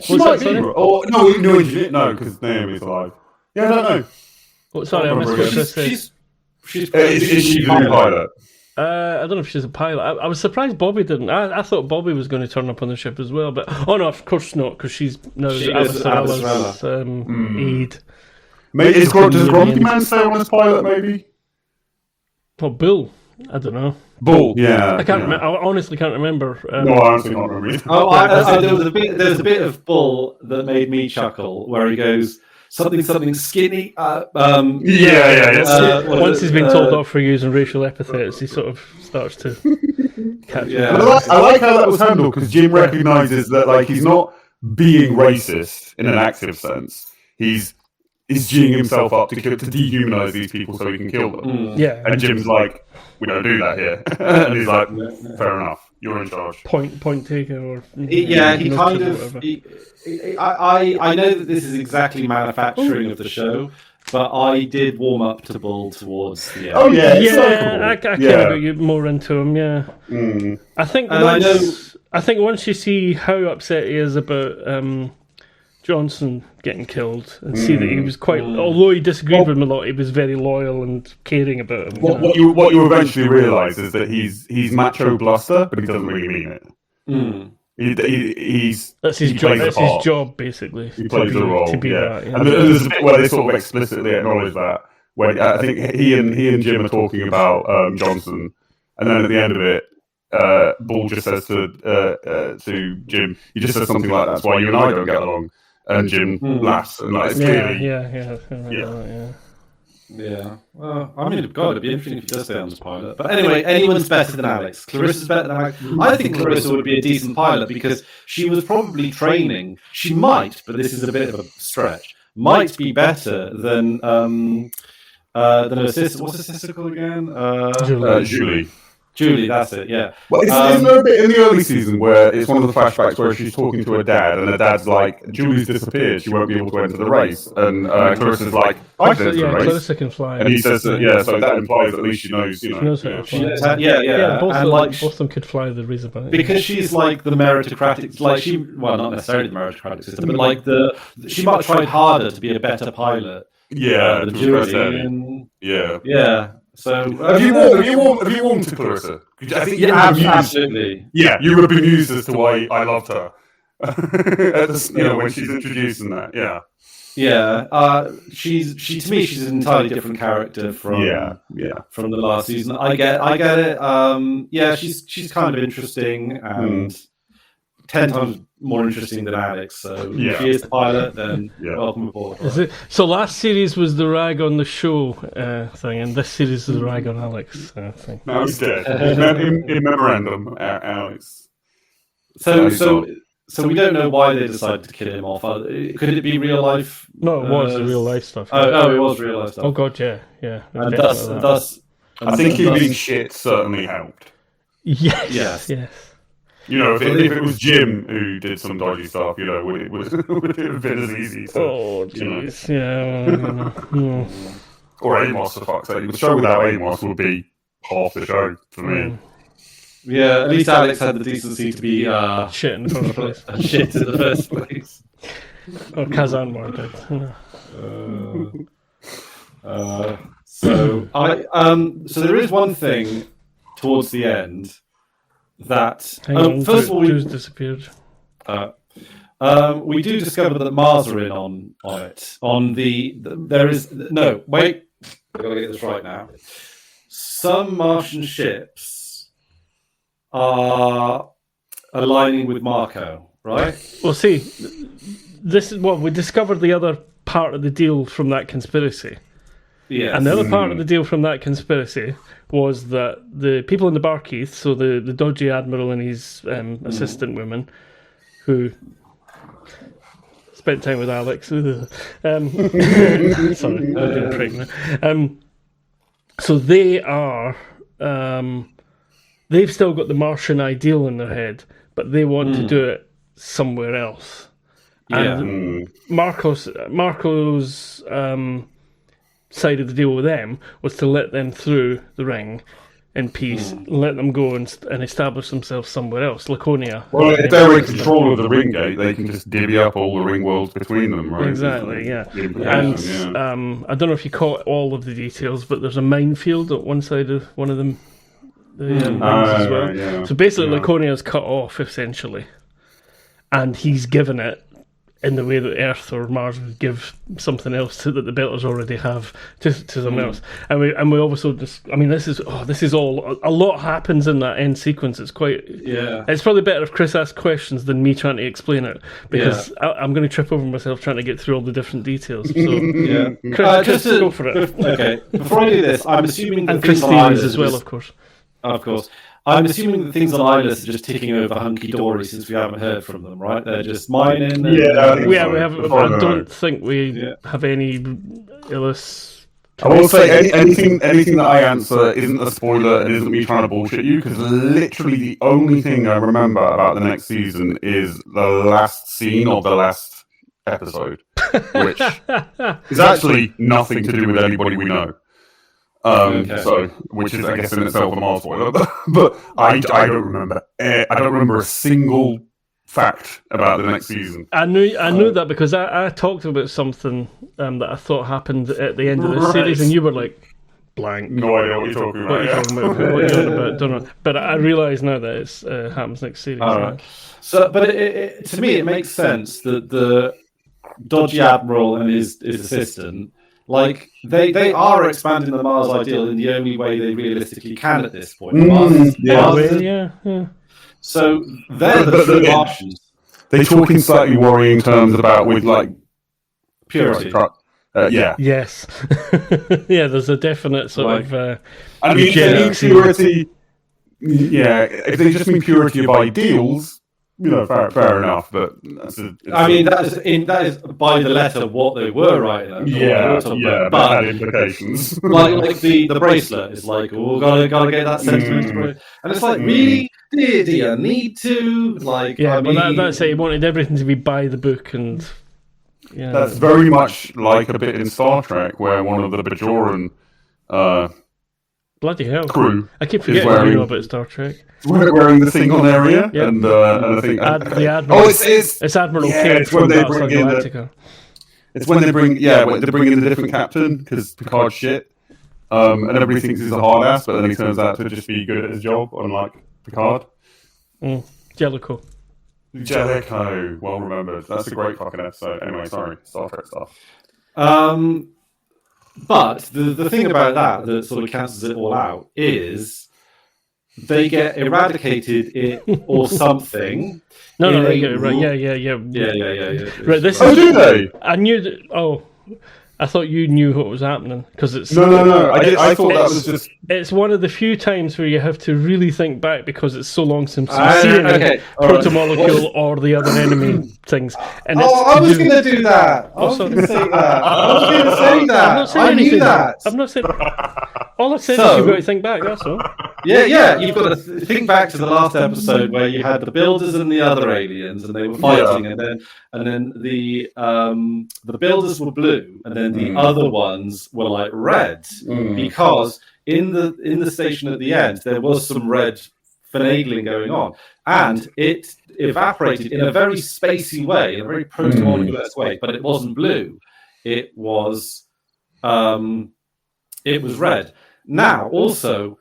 She might be. Or no, because Naomi's alive. Yeah, I don't know. Oh, sorry, I missed what this says. Is she a pilot? I don't know if she's a pilot. I was surprised Bobby didn't. I thought Bobby was going to turn up on the ship as well, but no, of course not, because she's now Avasarala's aide. Does Grumpy Man stay on as pilot? Maybe. Well, Bull. I don't know. Bull. Yeah. I can't. I honestly can't remember. No, I honestly can't remember. There was a bit of Bull that made me chuckle, where he goes, something skinny. Once he's been told off for using racial epithets, he sort of starts to catch. Yeah, I like how that was handled, because Jim recognizes that he's not being racist in an active sense. He's geeing himself up to dehumanize these people so he can kill them. Yeah, and Jim's like, we don't do that here, and he's like, fair enough. You're in charge. Point taken, or he kind of. I know that this is exactly manufacturing of the show, but I did warm up to Bull towards the end. Oh yeah, I kind of got more into him. Yeah, I think once you see how upset he is about Johnson getting killed, and see that he was quite, although he disagreed with him a lot, he was very loyal and caring about him. What you eventually realise is that he's macho bluster, but he doesn't really mean it. That's his job. That's his job, basically. He plays the role. To be that, And there's a bit where they sort of explicitly acknowledge that. Where I think he and Jim are talking about Johnson, and then at the end of it, Bull just says to Jim, he just says something like, "That's why you and I don't get along." And Jim laughs, and that's clearly, Yeah. Well, I mean, God, it'd be interesting if he does stay on this pilot. But anyway, anyone's better than Alex. Clarissa's better than Alex. I think Clarissa would be a decent pilot because she was probably training. She might, but this is a bit of a stretch. Might be better than her sister. What's her sister called again? Julie. Julie, that's it, yeah. Well, isn't there a bit in the early season where it's one of the flashbacks where she's talking to her dad, and her dad's like, Julie's disappeared, she won't be able to enter the race. And Clarissa's like, I can enter the race. Clarissa can fly. And he says, so that implies at least she knows, She knows how to fly. Both of them could fly the reason. Because she's like the meritocratic, not necessarily the meritocratic system, but like she might have tried harder to be a better pilot. Yeah, the Julie. Yeah. So have you warmed to Clarissa? I think absolutely. Yeah, you would have been used as to why I loved her. When she's introduced in that. Yeah. Yeah. She's an entirely different character from from the last season. I get it. She's kind of interesting and 10 times more interesting than Alex. So if she is the pilot, then welcome aboard. So last series was the rag on the show thing, and this series is the rag on Alex thing. No, he's dead. in memorandum, Alex. So we don't know why they decided to kill him off. Could it be real life? No, it was real life stuff. Oh, it was real life stuff. Oh God, yeah. And thus, I think him being shit certainly helped. Yes. You know, if it was Jim who did some dodgy stuff, would it have been as easy? Oh, jeez. Or Amos, for fuck's sake. The show without Amos would be half the show for me. Yeah, at least Alex had the decency to be shit in the first place. Shit in the first place. Or Kazan more did. So there is one thing towards the end that first of all, Drew's disappeared. We do discover that Mars are in on it. There is no wait. I've got to get this right now. Some Martian ships are aligning with Marco, right? Well, see, this is what we discovered. The other part of the deal from that conspiracy. Yeah, and the other part of the deal from that conspiracy was that the people in the Barkeith, so the dodgy admiral and his assistant woman, who spent time with Alex. Sorry, I'm being pregnant. So they are. They've still got the Martian ideal in their head, but they want to do it somewhere else. Yeah. And Marco's side of the deal with them was to let them through the ring in peace, let them go and establish themselves somewhere else, Laconia. Well, if they're in control of the ring gate, they can just divvy up all the ring worlds between them, right? Exactly, yeah. And I don't know if you caught all of the details, but there's a minefield at one side of one of them. Rings as well. Yeah. So basically, Laconia's cut off, essentially. And he's given it in the way that Earth or Mars would give something else that the Belters already have to someone else. And we also just, this is all, a lot happens in that end sequence. It's quite, it's probably better if Chris asks questions than me trying to explain it, because I'm going to trip over myself trying to get through all the different details. So, Chris, just go for it. Okay, before I do this, I'm assuming that and Chris Stevens as well, of course. Of course. I'm assuming that things on Eyeless are just ticking over hunky-dory since we haven't heard from them, right? They're just mining. We haven't. I don't think we have any illness. I will say anything that I answer isn't a spoiler and isn't me trying to bullshit you, because literally the only thing I remember about the next season is the last scene of the last episode, which is actually nothing to do with anybody we know. So, which is, I guess, in itself a Mars spoiler, but I don't remember. I don't remember a single fact about the next season. I knew that because I talked about something that I thought happened at the end of the series, and you were like, blank. No idea what you're talking about. What you're talking about? What you're on about? Don't know. But I realise now that it happens next series. All right. So, but to me, it makes sense that the dodgy admiral and his assistant, like they are expanding the Mars ideal in the only way they realistically can at this point. Yeah. So they're the true Martians. They talk in slightly worrying terms about with like purity. Yeah. Yes. Yeah. There's a definite sort of. I mean, purity. Yeah, if they just mean purity of ideals. Fair enough, but that is by the letter what they were writing. But had implications. like the bracelet is like, gotta get that sentiment, and it's like, really, do you need to? Like, that's it. He wanted everything to be by the book, and that's very much like a bit in Star Trek where one of the Bajoran bloody hell crew. I keep forgetting what you know about Star Trek. Wearing the thing on their ear, and I think the Admiral. It's Admiral K from Battlestar Galactica. It's when they bring in the different captain because Picard's shit, and everybody thinks he's a hard ass, but then he turns out to just be good at his job, unlike Picard. Jellicoe, well remembered. That's a great fucking episode. Anyway, sorry, Star Trek stuff. But the thing about that sort of cancels it all out is they get eradicated or something. No, they get it right. Yeah. Right, this is, do they? I knew that. Oh, I thought you knew what was happening because it's no. I thought that was just. It's one of the few times where you have to really think back because it's so long since you've seen the protomolecule or the other enemy things. And I was going to do that. I was going to say that. I'm not saying I anything. knew that. I'm not saying. All I said is you've got to think back. That's all. Yeah. You've got to think back to the last episode where you had the builders and the other aliens, and they were fighting, and then the builders were blue, and then the other ones were like red, because in the station at the end there was some red finagling going on, and it evaporated in a very spacey way, in a very protomolecular way, but it wasn't blue. It was red. Now, also,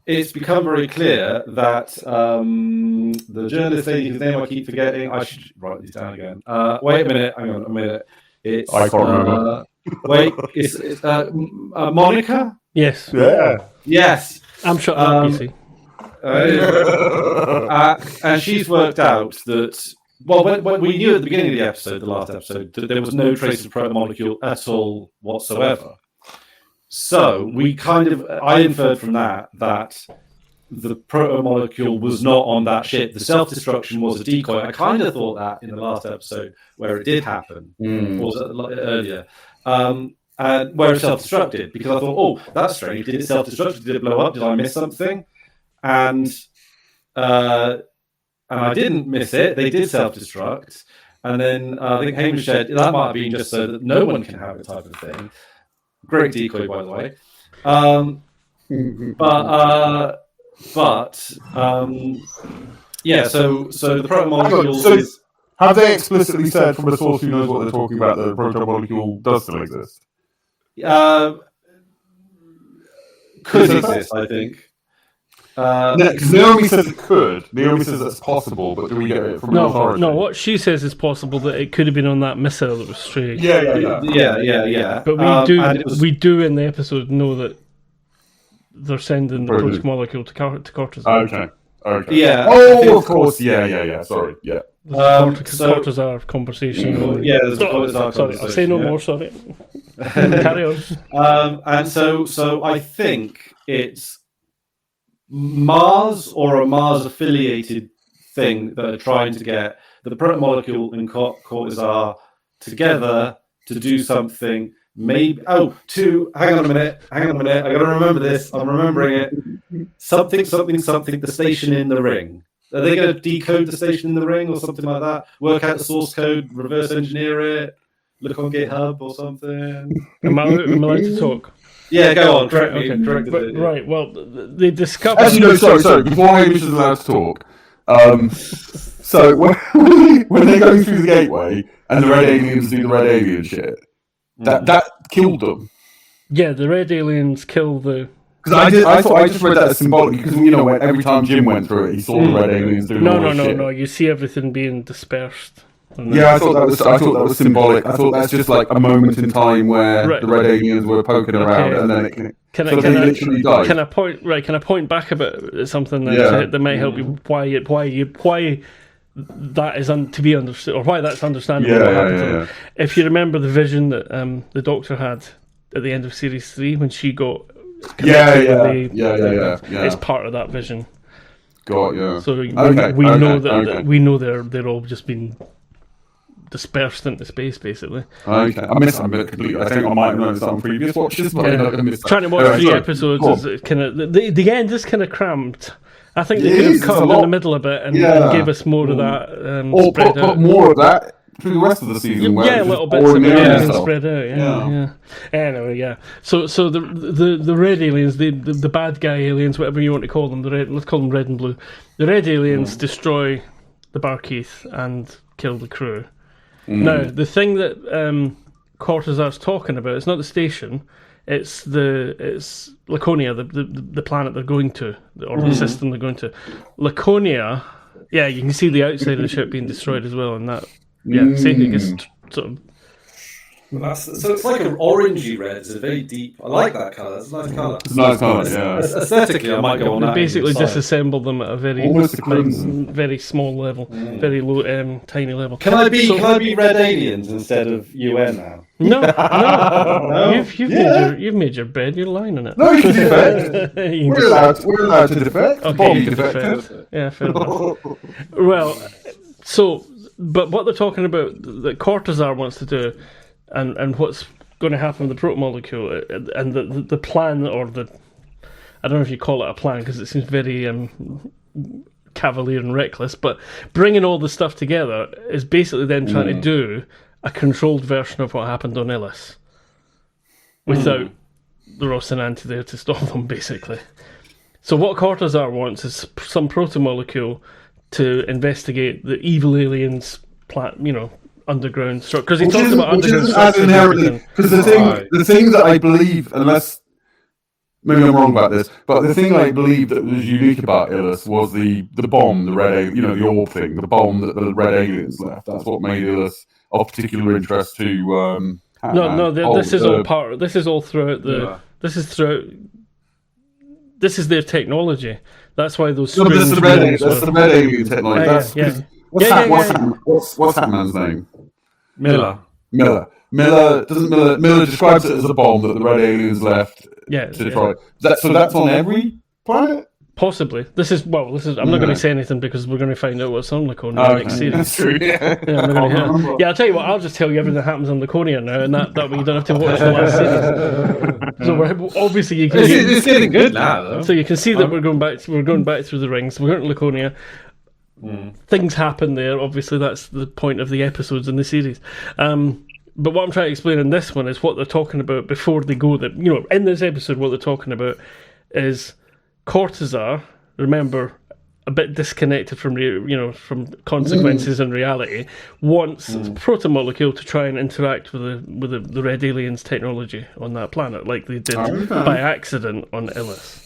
it's become very clear that the journalist lady whose name I keep forgetting, I should write this down again. Wait a minute, hang on a minute. I can't remember. Wait, it's Monica? Yes. Yeah. Yes. I'm shut up, you see. And she's worked out that, when we knew at the beginning of the episode, the last episode, that there was no trace of protomolecule at all whatsoever. So I inferred from that the protomolecule was not on that ship. The self-destruction was a decoy. I kind of thought that in the last episode where it did happen, or was it earlier, and where it self-destructed, because I thought, that's strange. Did it self-destruct? Did it blow up? Did I miss something? And I didn't miss it. They did self-destruct. And then I think Hamish said that might have been just so that no one can have it type of thing. Great decoy, by the way. So the protomolecule is. Have they explicitly said from a source who knows what they're talking about that the protomolecule does still exist? Could exist, I think. Because Naomi says it could. Naomi says it's possible, but do we get it from an authority? No, what she says is possible that it could have been on that missile that was stray. Yeah. But we do in the episode know that they're sending the protomolecule to Cortazar. Okay. Yeah. Oh, of course. Yeah. Sorry. Yeah. Cortazar conversation. There's a Cortazar conversation. Sorry, I'll say no more. Sorry. Carry on. And so I think it's Mars or a Mars-affiliated thing that are trying to get the protomolecule and Cortazar together to do something. Maybe. Hang on a minute. I got to remember this. I'm remembering it. Something. The station in the ring. Are they going to decode the station in the ring or something like that? Work out the source code, reverse engineer it, look on GitHub or something. Am I allowed to talk? Yeah, go on. Correct me. Right. Well, they discovered. Actually, no. Sorry. Before Hamish is allowed to talk. So when they're going through the gateway and the red aliens do the red alien shit, that killed them. Yeah, the red aliens kill the... Because I just read that as symbolic, because, every time Jim went through it, he saw the red aliens doing all this shit. No, you see everything being dispersed. Yeah, I thought that was symbolic. I thought that's just like a moment in time where the red aliens were poking around, and then they literally died. Can I point back a bit at something that might help you why that is to be understood, or why that's understandable? What happened. If you remember the vision that the Doctor had at the end of series 3 when she got it's part of that vision. So we know they're all just been dispersed into space, basically. Okay, I missed that bit completely. I think I might have noticed that on previous watches, but I missed that. Trying to watch 3 episodes is kind of the end is kind of cramped. I think they could have cut in the middle a bit and gave us more of that. Or put more of that through the rest of the season. Yeah, little bits of it spread out. Yeah. Anyway, So the red aliens, the bad guy aliens, whatever you want to call them, let's call them red and blue. The red aliens destroy the Barkeith and kill the crew. Now, the thing that Cortazar's talking about, it's not the station, it's Laconia, the planet they're going to, or the system they're going to. Laconia, you can see the outside of the ship being destroyed as well, and that, see, it gets sort of... So it's like an orangey red. It's a very deep. I like that colour. It's a nice colour. It's a nice colour. Yeah. Aesthetically, I might go on that. Basically, disassemble them at a very small level, very low, tiny level. Can I be red aliens instead of UN now? No. You've made your bed. You're lying on it. No, you can defect. We're allowed to defect. Okay, you can defect. Yeah, fair enough. Well, but what they're talking about that Cortazar wants to do. And what's going to happen with the proto-molecule and the plan, or I don't know if you call it a plan because it seems very cavalier and reckless, but bringing all the stuff together is basically then trying to do a controlled version of what happened on Illis without the Rocinante there to stop them, basically. So what Cortazar wants is some proto-molecule to investigate the evil aliens' underground structure, because he talks about underground structure. Because the thing that I believe, unless maybe I'm wrong about this, but the thing I believe that was unique about Illis was the bomb, the red, the orb thing, the bomb that the red aliens left. That's what made Illis of particular interest to. This is all part. This is all throughout the. This is throughout. This is their technology. That's why those. No, that's the red alien technology. What's that man's name? Miller describes it as a bomb that the red aliens left to destroy. So that's on every planet? Possibly. This is. I'm not going to say anything because we're going to find out what's on Laconia next series. That's true. I'll tell you what. I'll just tell you everything that happens on Laconia now, and that way you don't have to watch the last series. So obviously you can. It's getting good now, though. So you can see that we're going back through the rings. We're going to Laconia. Things happen there. Obviously, that's the point of the episodes in the series. But what I'm trying to explain in this one is what they're talking about before they go there. In this episode, what they're talking about is Cortazar. Remember, a bit disconnected from from consequences and reality. Wants proto-molecule to try and interact with the red aliens' technology on that planet, like they did by accident on Illis.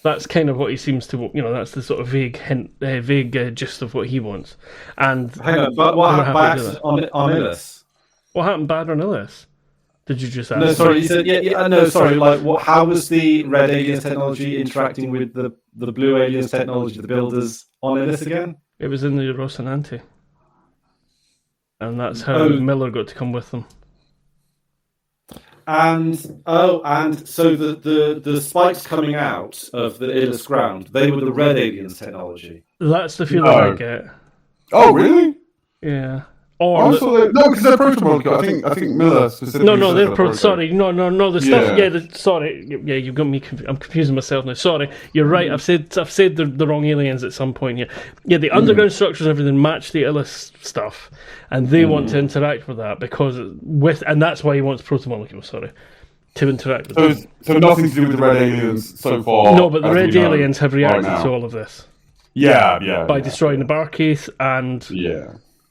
That's kind of what he seems to, that's the sort of vague gist of what he wants. And hang on, but what happened by accident on Illis? What happened bad on Illis? Did you just ask? No, sorry, you said no, sorry. Like, how was the red aliens technology interacting with the blue aliens technology, the builders on Illis again? It was in the Rocinante, and that's how Miller got to come with them. And so the spikes coming out of the Illis ground, they were the red aliens technology. That's the feeling I get. Oh, really? Yeah. Or because they're proto-molecule. I think Miller specifically. No, they're sorry. No. The stuff. Sorry. Yeah, you've got me. I'm confusing myself now. Sorry. You're right. I've said the wrong aliens at some point. Yeah. The underground structures and everything match the Illis stuff, and they want to interact with that and that's why he wants proto-molecule. Sorry, to interact with them. So nothing to do with the red aliens so far. No, but the red aliens have reacted to all of this. Yeah. By destroying the Barkeith and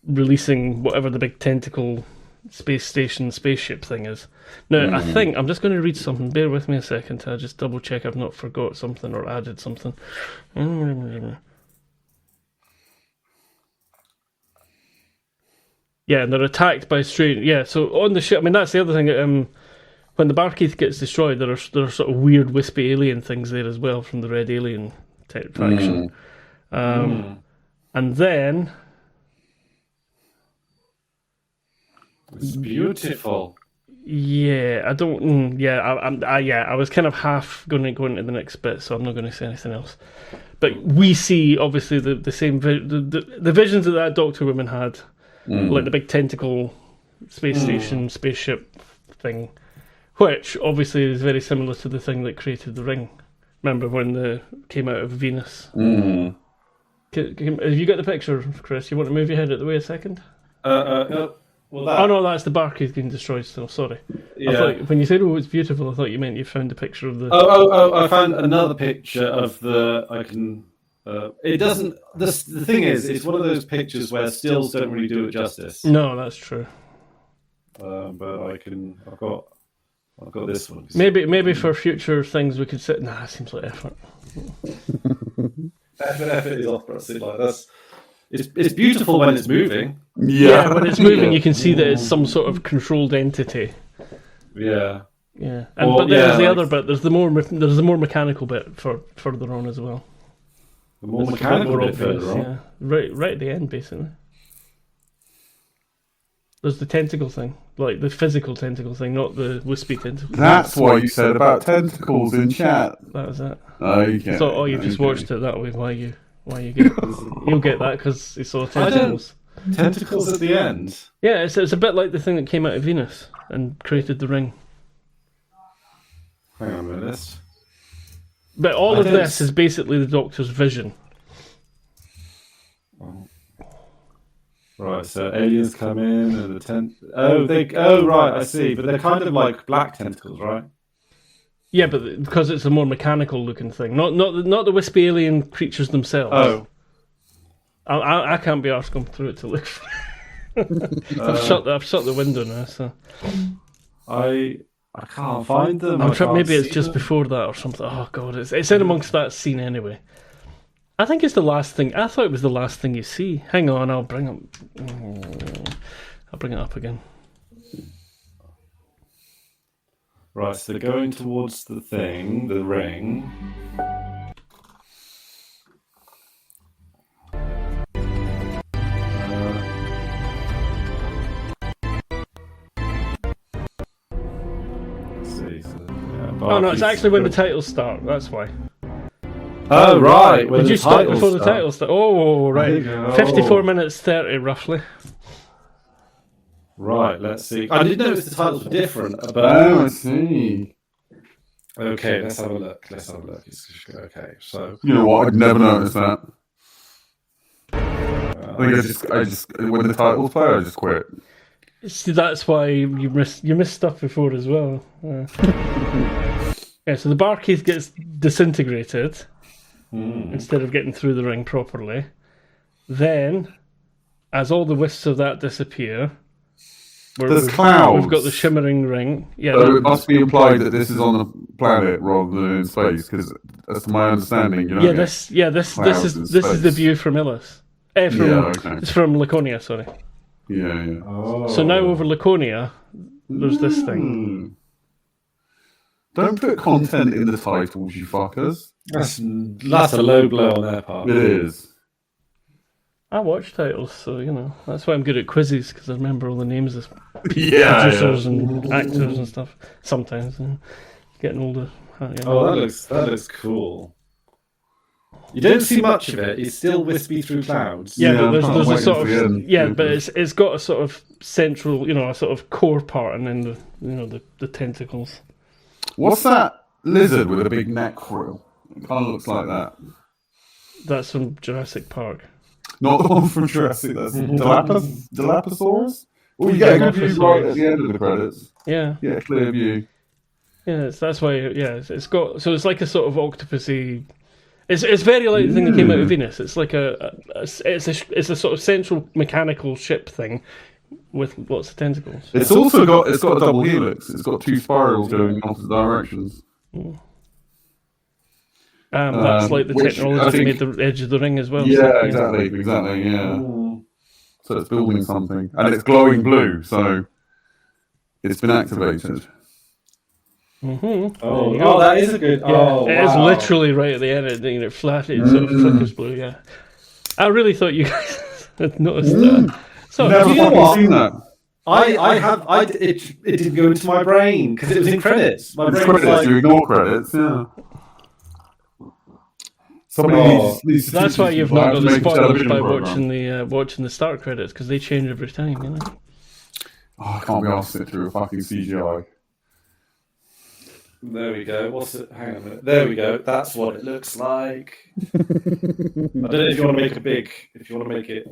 releasing whatever the big tentacle space station spaceship thing is. Now, I think I'm just going to read something. Bear with me a second to just double check I've not forgot something or added something. Yeah, and they're attacked by strange. Yeah, so on the ship. I mean, that's the other thing. When the Barkeith gets destroyed, there are sort of weird wispy alien things there as well from the Red Alien faction. And then it's beautiful. Yeah, I don't. I was kind of half going to go into the next bit, so I'm not going to say anything else. But we see obviously the same the visions that Doctor Woman had, like the big tentacle space station spaceship thing, which obviously is very similar to the thing that created the ring. Remember when they came out of Venus? Have you got the picture, Chris? You want to move your head out of the way a second? Well, no, that's the Barkeith being destroyed still. Sorry. Yeah. I thought, when you said, it's beautiful, I thought you meant you found a picture of the... I found another picture of the... I can... it doesn't... The thing is, it's one of those pictures where stills don't really do it justice. No, that's true. But I can... I've got this one. Maybe for future things we could sit... Nah, it seems like effort. Effort is opera. Like that's... It's beautiful when it's moving. Yeah, when it's moving, you can see that it's some sort of controlled entity. Yeah. Yeah, but there's the other bit. There's the more mechanical bit further on as well. The more mechanical bit further on. Yeah, right at the end, basically. There's the tentacle thing, like the physical tentacle thing, not the wispy tentacle. That's what you said about tentacles in chat. That was it. Okay. So, you just watched it that way. Why you get it? You'll get that because you saw tentacles. Tentacles at the end? Yeah, it's a bit like the thing that came out of Venus and created the ring. Hang on a minute. But all of this is basically the Doctor's vision. Right, so aliens come in and the right, I see. But they're kind of like black tentacles, right? Yeah, but because it's a more mechanical looking thing, not the wispy alien creatures themselves. Oh, I can't be arsed going through it to look. I've shut the window now, so I can't find them. Maybe it's just before that or something. Oh god, it's in amongst that scene anyway. I think it's the last thing. I thought it was the last thing you see. Hang on, I'll bring it up again. Right, so they're going towards the thing, the ring. Let's see. Oh no, it's actually when the titles start. That's why. Oh right. Did you stop before the titles start? Oh right. 54 minutes 30 roughly. Right, let's see. I did notice the titles were different, but I see. Okay, let's have a look. Okay, so you know what? I'd never noticed that. I think I just when the titles play, I just quit. See, that's why you missed stuff before as well. Yeah, so the Barkeith gets disintegrated instead of getting through the ring properly. Then, as all the wisps of that disappear, there's clouds. We've got the shimmering ring. Yeah, so it must be implied that this is on the planet rather than in space, because that's my understanding. You know. This is the view from Illis. It's from Laconia. Sorry. Yeah. Oh. So now over Laconia, there's this thing. Don't put content in the titles, you fuckers. That's a low blow on their part. It is. I watch titles, so that's why I'm good at quizzes, because I remember all the names of producers and actors and stuff. Sometimes, getting older. That looks cool. You don't see much of it. It's still wispy through clouds. Yeah, but there's a sort of but it's got a sort of central, a sort of core part, and then the tentacles. What's that lizard with a big neck frill? It kind of looks like that. That's from Jurassic Park. Not the one from Jurassic. That's Dilophosaurus. Oh, you get a good view right at the end of the credits. Yeah. Yeah, clear view. Yeah, that's why. Yeah, it's got. So it's like a sort of octopusy. It's very like the thing that came out of Venus. It's like it's a sort of central mechanical ship thing with lots of tentacles. It's also got a double helix. It's got 2 spirals going in opposite directions. That's like the technology that made the edge of the ring as well. Yeah, exactly. Yeah. So it's building something, and it's glowing blue. So it's been activated. Oh, that is a good. It is literally right at the end. It flashes, sort of flickers blue. Yeah, I really thought you guys had noticed that. So Never fucking seen that. It didn't go into my brain because it was in credits. My brain was credits, you ignore credits. Yeah. Somebody needs to that's why you've not got the spoilers by watching the start credits, because they change every time, you know. I can't be asked to sit through a fucking CGI. There we go. What's it? Hang on a minute. There we go. That's what it looks like. I don't know if you want to make it big. If you want to make it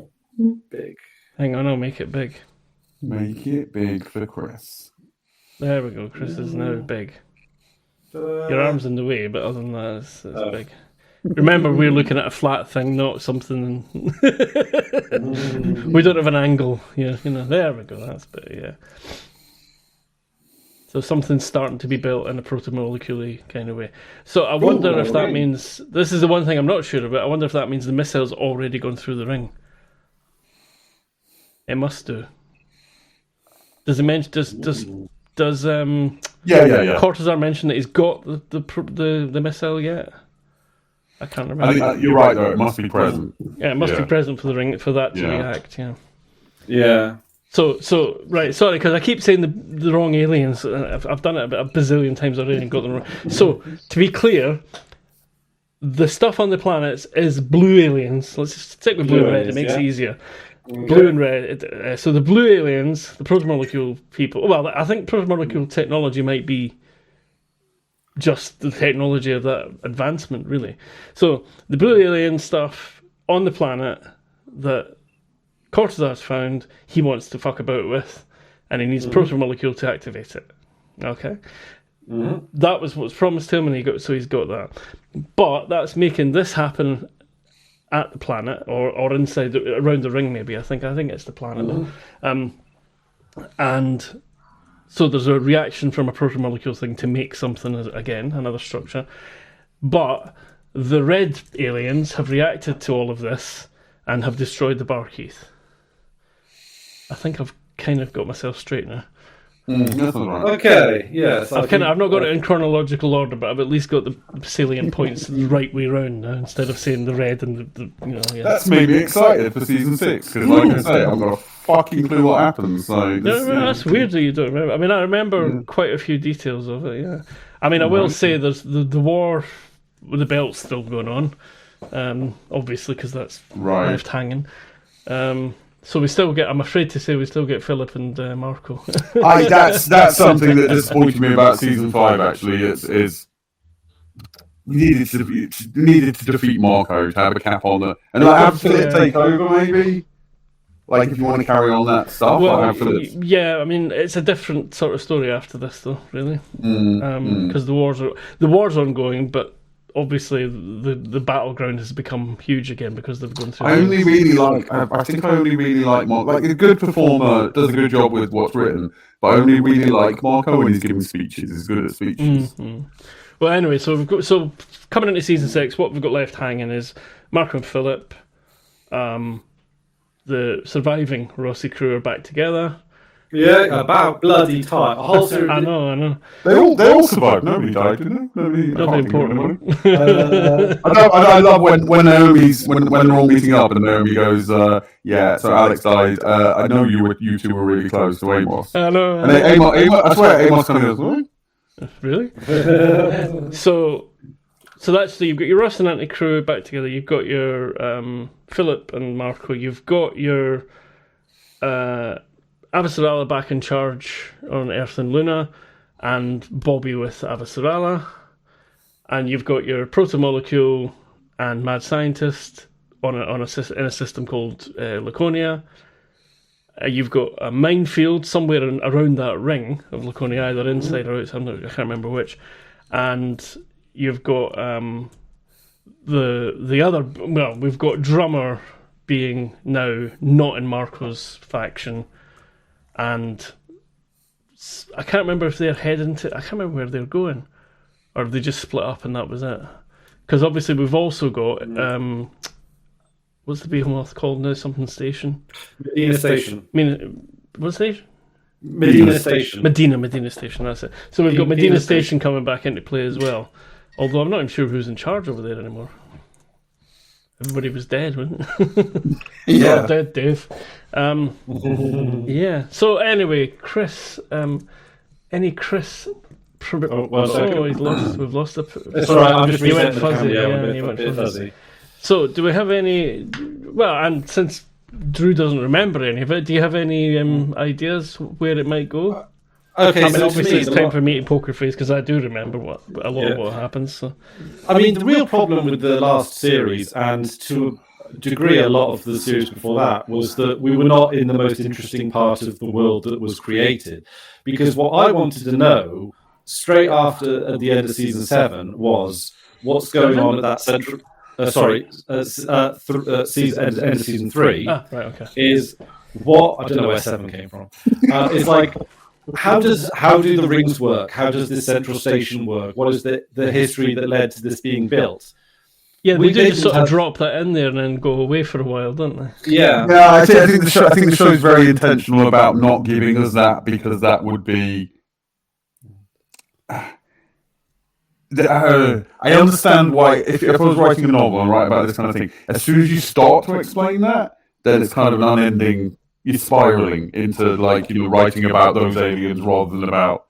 big. Hang on, I'll make it big. Make it big for Chris. There we go. Chris is now big. Your arm's in the way, but other than that, it's big. Remember, we're looking at a flat thing, not something. We don't have an angle. Yeah, you know. There we go. That's better. Yeah. So something's starting to be built in a protomolecule kind of way. So I wonder if that means, this is the one thing I'm not sure about. I wonder if that means the missile's already gone through the ring. It must do. Does it mention? Does Cortazar mention that he's got the missile yet? I can't remember. I think you're right though. It must be present. Yeah, it must be present for the ring for that to react. Yeah. Yeah. So right. Sorry, because I keep saying the wrong aliens. I've done it about a bazillion times already and got them wrong. So to be clear, the stuff on the planets is blue aliens. Let's just stick with blue and red. It makes it easier. Okay. Blue and red. So the blue aliens, the protomolecule people. Well, I think protomolecule technology might be just the technology of that advancement, really. So the blue alien stuff on the planet that Cortazar's found, he wants to fuck about with, and he needs a protomolecule to activate it. Okay, that was what was promised to him, and he's got that. But that's making this happen at the planet, or inside around the ring, maybe. I think it's the planet, and so there's a reaction from a protomolecule thing to make something again, another structure. But the red aliens have reacted to all of this and have destroyed the Barkeith. I think I've kind of got myself straight now. Okay, yes. I've not got it in chronological order, but I've at least got the salient points the right way round now, instead of saying the red and the That's made me excited for season 6, because like I say, I've got a fucking clue what happens. So that's weird that you don't remember. I mean, I remember quite a few details of it. Yeah, I mean, I will say there's the war with the belt's still going on, obviously, because that's left hanging. So we still get. I'm afraid to say we still get Philip and Marco. That's something that disappointed me about season 5. Actually, is needed to defeat Marco to have a cap on it, and have Philip take over maybe. Like if you want to carry on that stuff, yeah. I mean, it's a different sort of story after this, though. Really, because the war's ongoing, but obviously the battleground has become huge again because they've gone through. I think I only really like Marco. Like a good performer does a good job with what's written, but I only really like Marco when he's giving speeches. He's good at speeches. Well, anyway, so coming into season 6, what we've got left hanging is Marco and Philip. The surviving Rossi crew are back together. Yeah, about bloody time. I know. They all survived. Nobody died, did they? Nothing important. I love when Naomi's when they're all meeting up and Naomi goes, so Alex died. I know you two were really close to Amos. I know. And Amos, I swear, Amos kind of goes, what? Really? So that's you've got your Ross and Anthony crew back together. You've got your Philip and Marco. You've got your Avasarala back in charge on Earth and Luna, and Bobby with Avasarala. And you've got your protomolecule and mad scientist in a system called Laconia. You've got a minefield somewhere around that ring of Laconia, either inside or outside. I can't remember which. And you've got the other. Well, we've got Drummer being now not in Marco's faction, and I can't remember if they're heading to. I can't remember where they're going, or if they just split up and that was it. Because obviously we've also got what's the behemoth called now? Something Station. Medina Station. What station? Medina Station. Medina Station. That's it. So we've got Medina Station coming back into play as well. Although I'm not even sure who's in charge over there anymore. Everybody was dead, wasn't it? Yeah. Not dead, Dave. Yeah. So anyway, Chris. Any Chris? He's lost. We've lost the. It's all right. I'm just you went resetting fuzzy. the camera. Yeah, Yeah, you went a bit fuzzy. fuzzy. So, do we have any? Well, and since Drew doesn't remember any of it, do you have any ideas where it might go? Okay, I mean, so obviously it's to me, time for me to poker face because I do remember a lot of what happens. So, I mean, the real problem with the last series, and to a degree a lot of the series before that, was that we were not in the most interesting part of the world that was created. Because what I wanted to know straight after at the end of season 7 was what's going on at that central. End of season 3. right, okay. Is what I don't know where 7 came from. It's like. How do the rings work? How does this central station work? What is the history that led to this being built? Yeah, they do just sort of drop that in there and then go away for a while, don't they? Yeah. Yeah, I think the show is very intentional about not giving us that because that would be. I understand why if I was writing a novel and write about this kind of thing, as soon as you start to explain that, then it's kind of an unending. You're spiraling into writing about those aliens rather than about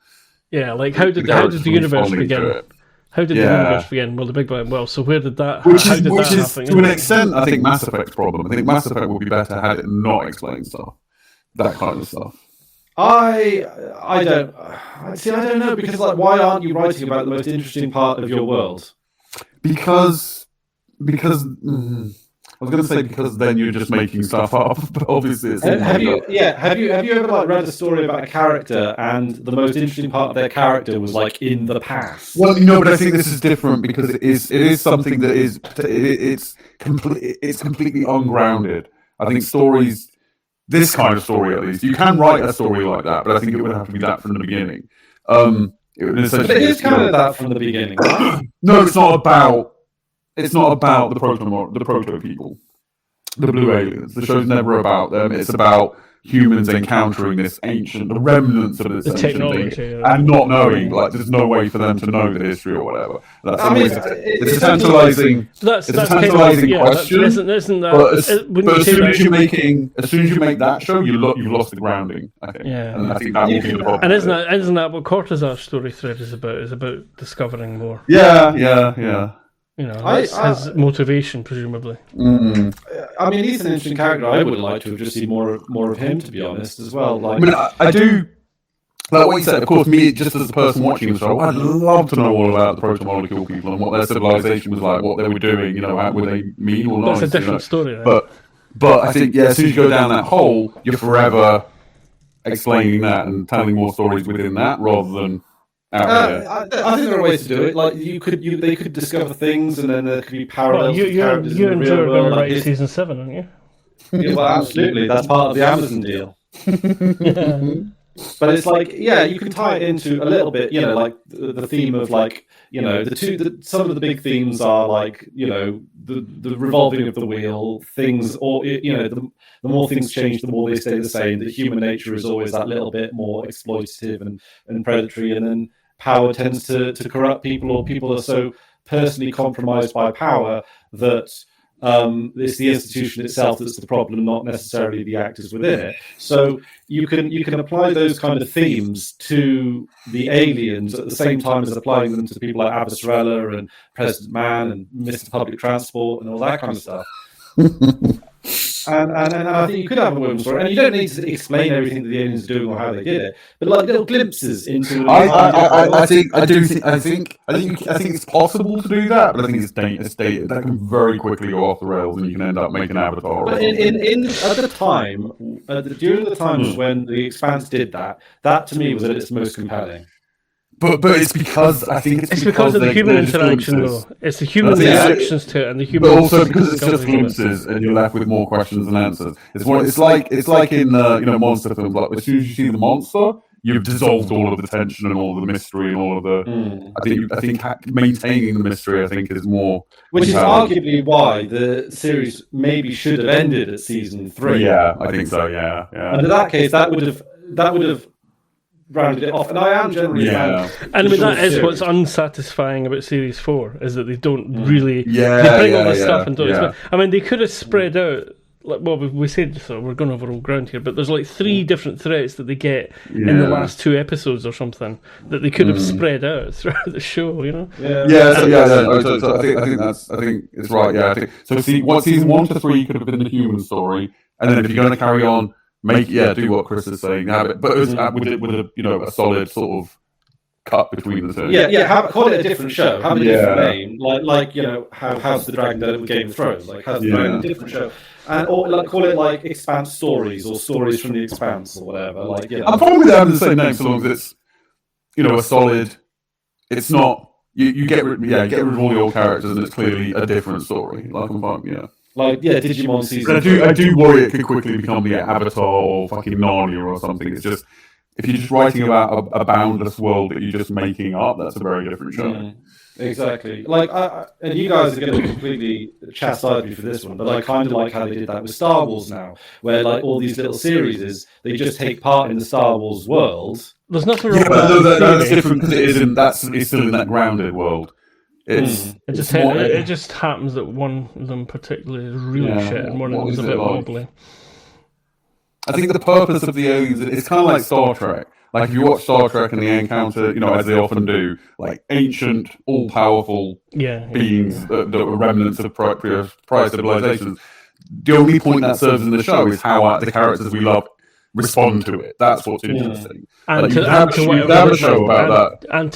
like how did the universe begin? How did the universe begin? Well, the Big Bang. Well, so where did that? Which is happen? To an extent, I think Mass Effect's problem. I think Mass Effect would be better had it not explained stuff, that kind of stuff. I don't know because why aren't you writing about the most interesting part of your world? Because. I was going to say because then you're just making stuff up, but obviously it's... Have you ever read a story about a character and the most interesting part of their character was in the past? Well, no, but I think this is different because it is something that is it's completely ungrounded. I think stories, this kind of story at least, you can write a story like that, but I think it would have to be that from the beginning. But it is kind of that from the beginning, right? No, it's not about. It's not about the proto people, the blue aliens. The show's never about them. It's about humans encountering the remnants of this ancient thing, and not knowing. There's no way for them to know the history or whatever. It's a tantalizing. That's a tantalizing question. Isn't that? But as soon as you make that show, you've lost the grounding. I think. Yeah. And I think that will be the problem. And isn't that what Cortazar's story thread is about? Is about discovering more. Yeah. His motivation, presumably. I mean, he's an interesting character. I would like to have just seen more of him, to be honest, as well. I do. Like what you said, of course, me, just as a person watching the show, I'd love to know all about the proto-molecule people and what their civilization was like, what they were doing, were they mean or not? That's a different story, right? But I think, as soon as you go down that hole, you're forever explaining that and telling more stories within that rather than... I think there are ways to do it. They could discover ththings, and then there could be parallels. You and Drew are going to write season 7, aren't you? Yeah, well, absolutely. That's part of the Amazon deal. But it's you can tie it into a little bit. The theme of some of the big themes are the revolving of the wheel, things, or the more things change, the more they stay the same. That human nature is always that little bit more exploitative and predatory, and then power tends to corrupt people, or people are so personally compromised by power that it's the institution itself that's the problem, not necessarily the actors within it. So you can apply those kind of themes to the aliens at the same time as applying them to people like Abasarella and President Man and Mr. Public Transport and all that kind of stuff. And I think you could have a women's story, and you don't need to explain everything that the aliens are doing or how they did it, but little glimpses into. I think it's possible to do that, but I think it's dated. That can very quickly go off the rails, and you can end up making Avatar. But during the time when the Expanse did that to me was at its most compelling. But it's because I think it's because of the human interaction, though. It's the human reactions to it and the human. But also because it's just glimpses, and you're left with more questions than answers. It's like in monster films. Like as soon as you see the monster, you've dissolved all of the tension and all of the mystery and all of the. I think maintaining the mystery, I think, is more. Which is arguably why the series maybe should have ended at season 3. Yeah, I think so. Yeah. And in that case, that would have rounded it off, and I am generally and I mean that is what's unsatisfying about series 4 is that they don't really they bring all this stuff and don't I mean they could have spread out we said so we're going over old ground here, but there's like 3 different threats that they get in the last 2 episodes or something that they could have spread out throughout the show, you know. So I think it's right. Yeah, I think so. See, season 1 to 3 could have been the human story, and then if you're going to carry on, do what Chris is saying, have it, but it was with a solid sort of cut between the two. Call it a different show, have a different name, like how House of the Dragon did it with Game of Thrones, like House of the Dragon, a different show, and or like call it like Expanse stories or stories from the Expanse or whatever. Like I'm fine with having the same name so long as it's a solid. It's not you get rid of all the old characters and it's clearly a different story. Like I'm fine, Like Digimon season. I do worry it could quickly become the Avatar or fucking Narnia or something. It's just if you're just writing about a boundless world that you're just making up, that's a very different show. Exactly. Like, and you guys are going to completely chastise me for this one, but I kind of like how they did that with Star Wars now, where like all these little series they just take part in the Star Wars world. There's nothing wrong with that. That's different because it's still in that grounded world. It just happens that one of them particularly is really shit and one of them is a bit wobbly. I think the purpose of the aliens, it's kind of like Star Trek. Like if you watch Star Trek and they encounter, as they often do, like ancient, all-powerful beings that are remnants of prior civilizations. The only point that serves in the show is how the characters we love respond to it. That's what's interesting. And to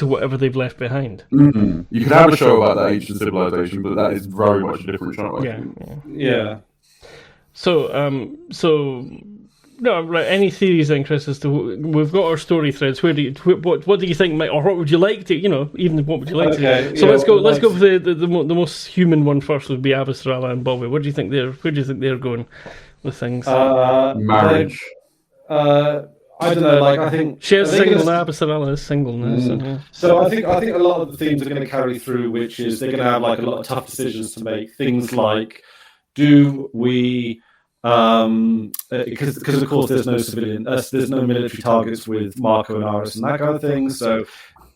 whatever they've left behind. Mm-hmm. You could have a show about that ancient civilization, but that is very much a different show. Yeah. So no, right. Any theories then, Chris? As to we've got our story threads. What do you think might, or what would you like to? Even what would you like to? So let's go. Let's go for the most human one first. Would be Avasarala and Bobby. What do you think they're? Where do you think they're going with things? Marriage. I don't know. Like I think she's single now. Avasarala is single now. So I think a lot of the themes are going to carry through, which is they're going to have like a lot of tough decisions to make. Things like, do we? Because of course there's no civilian, there's no military targets with Marco and Iris and that kind of thing. So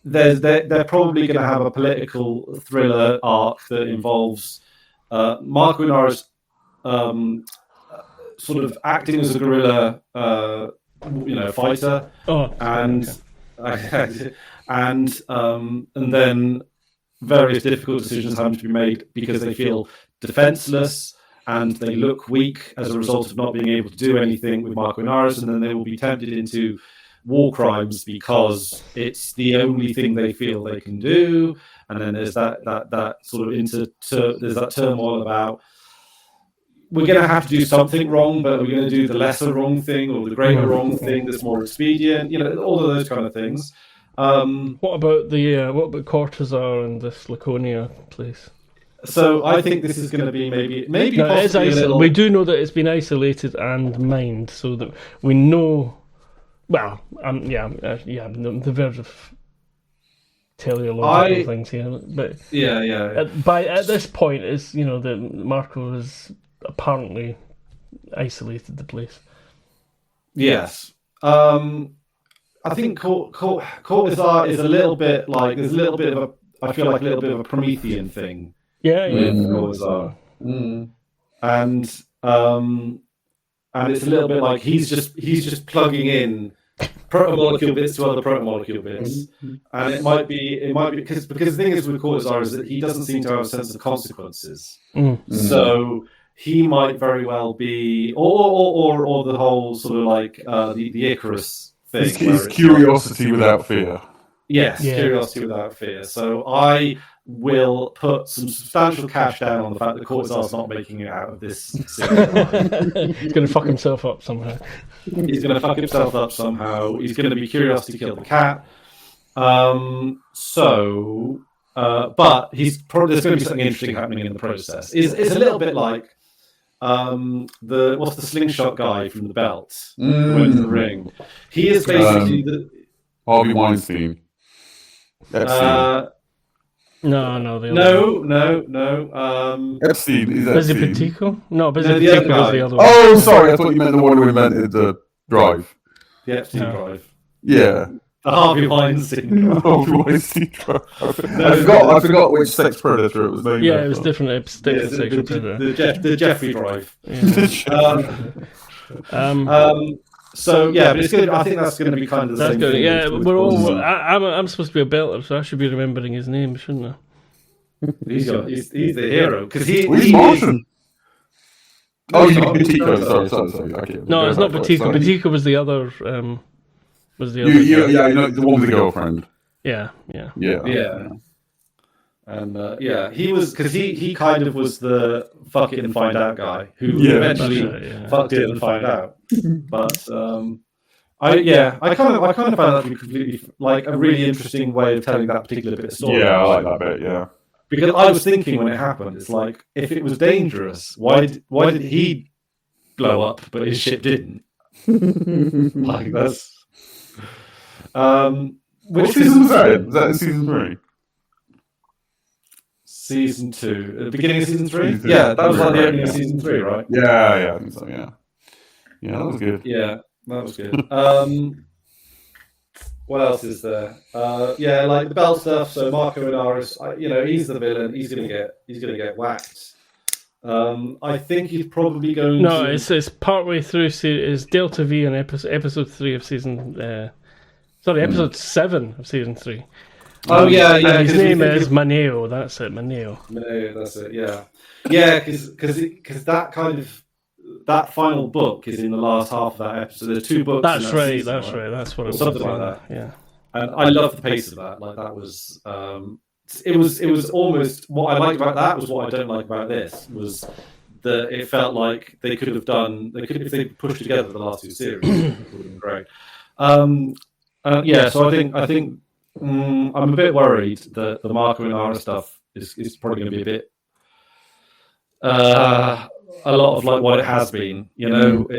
they're probably going to have a political thriller arc that involves Marco and Iris sort of acting as a guerrilla, fighter, and then various difficult decisions having to be made because they feel defenseless. And they look weak as a result of not being able to do anything with Marco and Iris, and then they will be tempted into war crimes because it's the only thing they feel they can do. And then there's that sort of there's that turmoil about we're going to have to do something wrong, but we're going to do the lesser wrong thing or the greater wrong thing that's more expedient. All of those kind of things. What about Cortazar and this Laconia place? So I think this is going to be maybe no, possibly a little... We do know that it's been isolated and mined, so that we know. Well, the verge of teleological things here, but at this point, is that Marco has apparently isolated the place. Yes, I think Cortazar is a little bit like there's a little bit of I feel like a little bit of a Promethean thing. Cortazar. And it's a little bit like he's just plugging in protomolecule bits to other protomolecule bits, and it might be because the thing is with Cortazar is that he doesn't seem to have a sense of consequences. So he might very well be, or the whole sort of like the Icarus thing. It's curiosity without fear. Yes, curiosity without fear. So I will put some substantial cash down on the fact that Cortazar's not making it out of this series. He's going to fuck himself up somehow. He's going to fuck himself up somehow. He's going to be curiosity kill the cat. But there's going to be something interesting happening in the process. It's a little bit like what's the slingshot guy from the Belt who went to the ring. He is basically Harvey Weinstein. No. Epstein is Busy Epstein. Petico? No, Busy Petico was the other one. Oh, sorry, I thought you meant the one who invented the drive. The Epstein drive. Yeah. The Harvey Weinstein. Harvey Weinstein drive. I forgot which sex predator it was named. Yeah, it was different. It's different sexual predator. The Jeffrey drive. So but it's good. I think that's going to be kind of the same good. thing. Yeah, we're all. I'm supposed to be a belter, so I should be remembering his name, shouldn't I? He's the hero because he's Martian. Oh, you mean Batico? Sorry. Okay. No, it's not Batico. Batico was the other. Was the other? Yeah, the one with the girlfriend. Yeah. And he was because he kind of was the fuck it and find out guy who eventually fucked it and find out. But I kind of found that to be completely like a really interesting way of telling that particular bit of story. Yeah, I like that bit. Yeah, because I was thinking when it happened, it's like if it was dangerous, why did he blow up but his ship didn't? Like that's. Which season was that in? Was that in season 3? Season 2. At the beginning of season 3? Yeah, that was like the opening of season 3, right? Yeah, I think so, yeah. Yeah, that was good. Yeah, that was good. What else is there? Like the Bell stuff, so Marco Inaris, he's the villain, he's gonna get whacked. I think he's probably going to... No, it's partway through, it's Delta V in episode 3 of season... episode 7 of season 3. Oh, yeah. His name is Maneo, that's it, Maneo. Maneo, that's it, yeah. Yeah, because that kind of... That final book is in the last half of that episode. There's 2 books. That's right. That's what it was. Something like that. Yeah. And I love the pace of that. Like that was... It was almost... What I liked about that was what I don't like about this, was that it felt like they could have done... If they pushed together the last 2 series, it would have been great. So I think I'm a bit worried that the Marco Inara stuff is probably going to be a bit a lot of like what it has been, and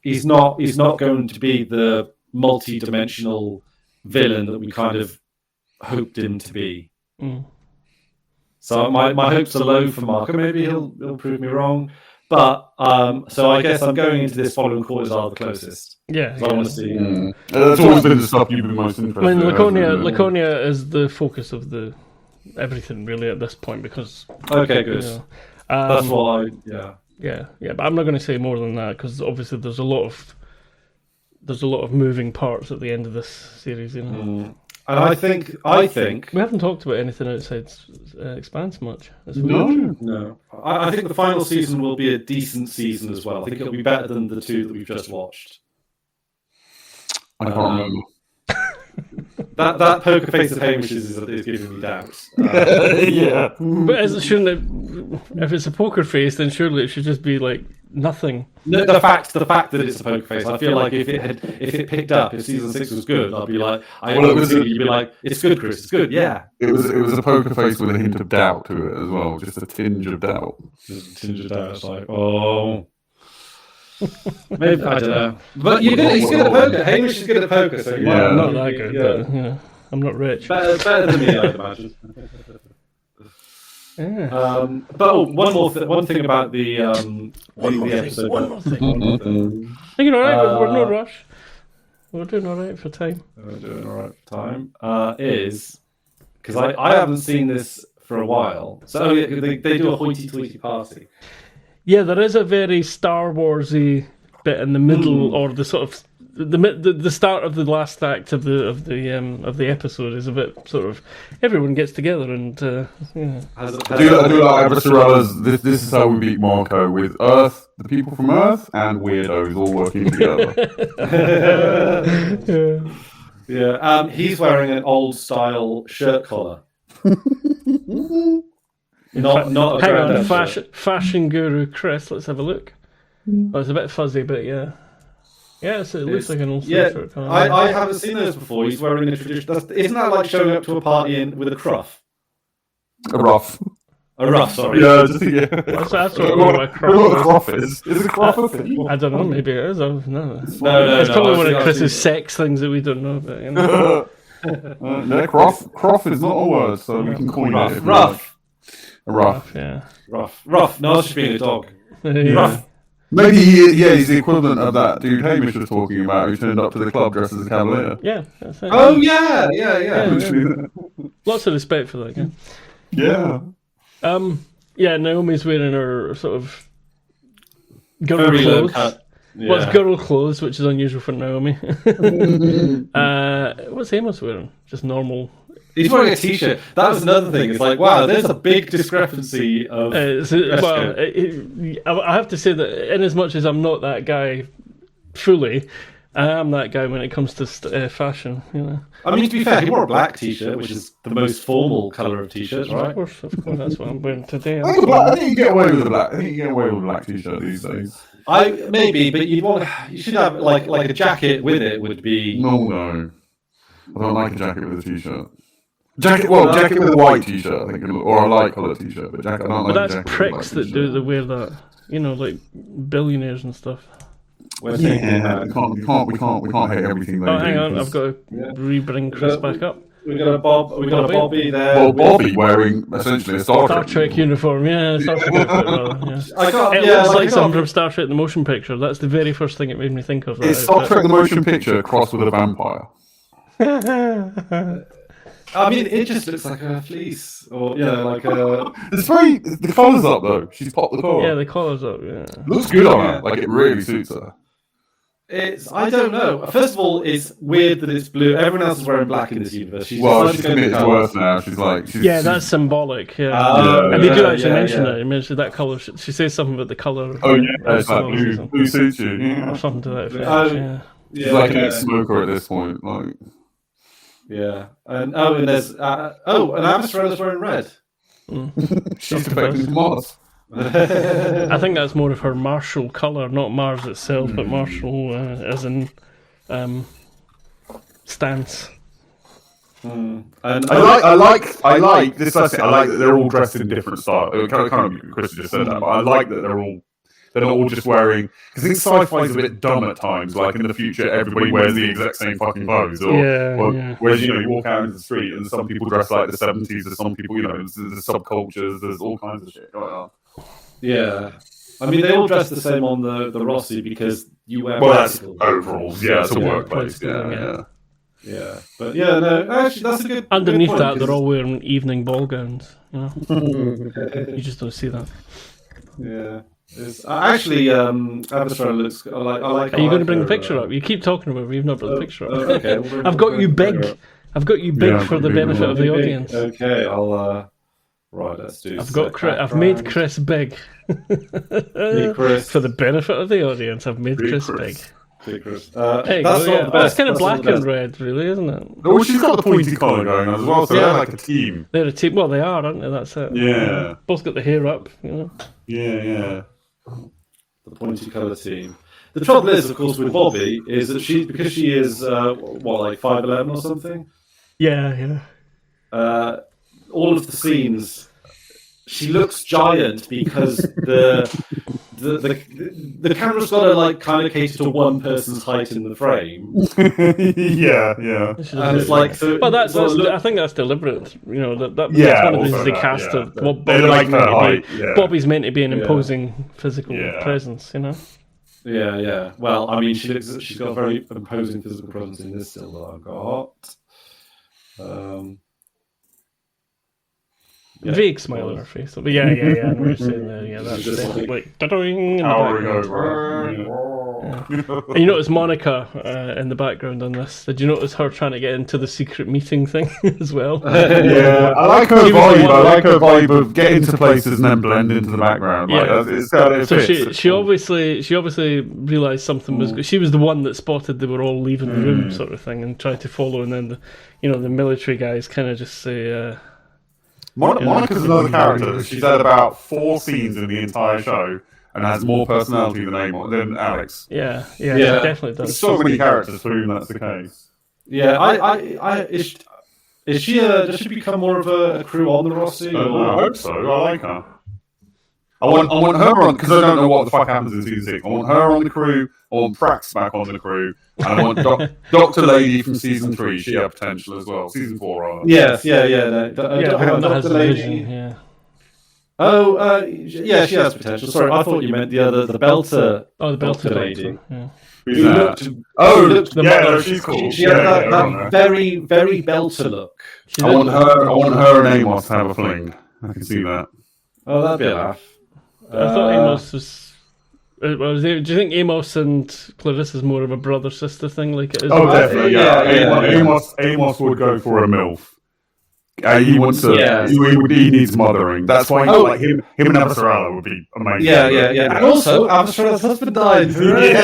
he's not going to be the multi-dimensional villain that we kind of hoped him to be. So my hopes are low for Marco. Maybe he'll prove me wrong. But so I guess I'm going into this following quarters are the closest. Yeah, so I want to see. That's always been the stuff you've been most interested in. Laconia is the focus of the everything really at this point because. Okay, good. That's what Yeah, but I'm not going to say more than that because obviously there's a lot of moving parts at the end of this series, And I think we haven't talked about anything outside Expanse much. No. I think the final season will be a decent season as well. I think it'll be better than the 2 that we've just watched. I can't remember. That poker face of Hamish is giving me doubts. Yeah, but if it's a poker face, then surely it should just be like nothing. No, the fact that it's a poker face, I feel like if it picked up, if season 6 was good, I'd be like, you'd be like, it's good, Chris, it's good, yeah. It was a poker face with a hint of doubt to it as well, just a tinge of doubt. It's like, oh. Maybe, I don't know. But he's good at poker. Hamish is good at poker, so I'm not that good, but I'm not rich. Better than me, I'd imagine. Yeah. But one thing about the episode. One more thing. You're all right. We're no rush. We're doing all right for time. Is because I haven't seen this for a while. So they do a hoity-toity party. Yeah, there is a very Star Warsy bit in the middle, or the sort of the start of the last act of the episode is a bit sort of everyone gets together and I do like Avasaralla's this is how we beat Marco, with Earth, the people from Earth, and weirdos all working together. He's wearing an old style shirt collar. Not hang on, fashion guru Chris. Let's have a look. Oh, it's a bit fuzzy, but yeah. Yeah, so it looks like an old Yeah, sweatshirt. I haven't seen those before. He's wearing a traditional. Isn't that like showing up to a party with a cruff? A ruff. A ruff, sorry. Yeah, That's what a cruff is. Is a cruff a thing? I don't know, maybe it is. No. No, It's probably one of I've Chris's seen- sex things that we don't know about. You know? No, cruff is not a word, so we can coin it. if we Ruff. like. A ruff. Yeah. Rough. No, it's just being a dog. Yeah. Rough. Maybe he's the equivalent of that dude Hamish was talking about who turned up to the club dressed as a cavalier. Yeah, that's it. Oh yeah. Lots of respect for that guy. Yeah. Yeah, Naomi's wearing her sort of girl Very low clothes. cut. Yeah. Well, it's girl clothes, which is unusual for Naomi. What's Amos wearing? Just normal. He's wearing a t-shirt. That was another thing. It's like, wow, there's a big discrepancy of. I have to say that, in as much as I'm not that guy fully, I am that guy when it comes to fashion. You know. I mean, to be fair, he wore a black t-shirt, which is the most formal colour of t-shirts, right? Of course, that's what I'm wearing today. I think you get away with a black. I think you get away with a black t-shirt these days. Maybe, but you should have like a jacket with it would be. No. I don't like a jacket with a t-shirt. Jacket with a white t-shirt, I think, or a light coloured t-shirt. But jacket, I don't like. But that's a jacket pricks with a that t-shirt. do wear that. You know, like billionaires and stuff. Yeah, we can't hate everything. They Oh, do, hang on, 'cause- I've got to re-bring Chris back up. We got a Bobby there. Well, Bobby wearing essentially a Star Star Trek. Trek uniform, yeah. Star Trek outfit, rather, yeah. It Yeah, looks like something from Star Trek the motion picture. That's the very first thing it made me think of. It's Star Trek the motion picture crossed with a vampire. I mean, it just looks like a fleece, or like a. It's very the colours up though. She's popped the collar. Yeah, the collar's up, yeah. Looks good on her. Like it really suits her. I don't know. First of all, it's weird that it's blue. Everyone else is wearing black in this universe. She's decided to go committed to colours. Earth now. She's like, Yeah, that's symbolic, yeah. And they do actually mention it. They mention that colour. She says something about the colour. Oh yeah, it's colours like or something. blue suits you. Yeah. Or something to that effect, yeah. She's like an ex-smoker at this point. Like, yeah, and there's and Amstrada's wearing red. she's defecting to Mars. I think that's more of her martial colour, not Mars itself, but martial as in stance. And I like this. That's it. I like that they're all dressed in different style. Kind of Chris just said that, but I like that they're not all just wearing. Because I think sci-fi is a bit dumb at times. Like in the future, everybody wears the exact same fucking clothes. Whereas you walk out into the street and some people dress like the 70s. There's some people, there's subcultures. There's all kinds of shit going on. Yeah, I mean they all dress the same on the Rossi because you wear. Well, that's practicals. overalls. Yeah, it's a Yeah, workplace. yeah. Yeah, but no, actually that's a good. Underneath good point, that, they're 'cause- all wearing evening ball gowns. You know, you just don't see that. Yeah. Actually, Amstrada looks. I like. Are you going to bring the picture up? You keep talking about it, but you've not brought the picture up. Okay, we'll bring- I've got we'll you bring big. it up. I've got you big Yeah, for the big benefit of the Big. audience. Okay, I'll. Right, let's do. I've made Chris big. Chris. For the benefit of the audience, I've made Chris big. Big Chris. There you That's go, not yeah. the Oh, best. it's kind of That's not black the and best. red, really, isn't it? Oh, she's got the pointy collar going on as well, so they're like a team. They're a team. Well, they are, aren't they? That's it. Yeah. Both got the hair up, you know. Yeah. The pointy colour team. The trouble is, of course, with Bobby is that because she is like 5'11" or something. Yeah. All of the scenes, she looks giant because the camera's got to like kind of cater to one person's height in the frame. yeah. And it's like so. Well, that's look- I think that's deliberate. You know that's Yeah, one of the also reasons they that, cast yeah. of what They Bobby's like meant her to height, be. yeah. Bobby's meant to be an Yeah. imposing physical Yeah. presence, you know. Yeah. Well, I mean, she's got a very imposing physical presence in this still that I've got. Yeah. Vague smile on her face. But yeah. I know what you're saying there. Yeah, that's Just like da-doing in the Towering background. over. And you notice Monica in the background on this. Did you notice her trying to get into the secret meeting thing as well? Yeah, I like her She was the vibe. one- I like her vibe of get into places and then blend into the background. Like, Yeah. it's kind of So fits. she obviously realised something was good. She was the one that spotted they were all leaving the room, sort of thing, and tried to follow. And then the military guys kind of just say, Monica's another character. She's had about 4 scenes in the entire show and has more personality than Alex. Yeah, she definitely does. There's so many characters for whom that's the case. Yeah, is she does she become more of a crew on the Rossi? I hope so. I like her. I want her on, because I don't know what the fuck happens in season 6. I want her on the crew. I want Prax back on the crew. And I want Dr. Lady from season 3. She had potential as well. Season 4, rather. Yes, Dr. Lady. Yeah. Oh, yeah, she has potential. Sorry, I thought you meant the Belter. Oh, the Belter Lady. Yeah. She's cool. She had that very, very Belter look. I want her and Amos to have a fling. I can see that. Oh, that'd be a laugh. I thought Amos was. Do you think Amos and Clarissa's more of a brother-sister thing like it is? Oh, definitely, yeah. Amos would go for a MILF. He wants to. He needs mothering. That's why him and Avasarala would be amazing. Yeah. And also, Avasarala's husband died. Hooray!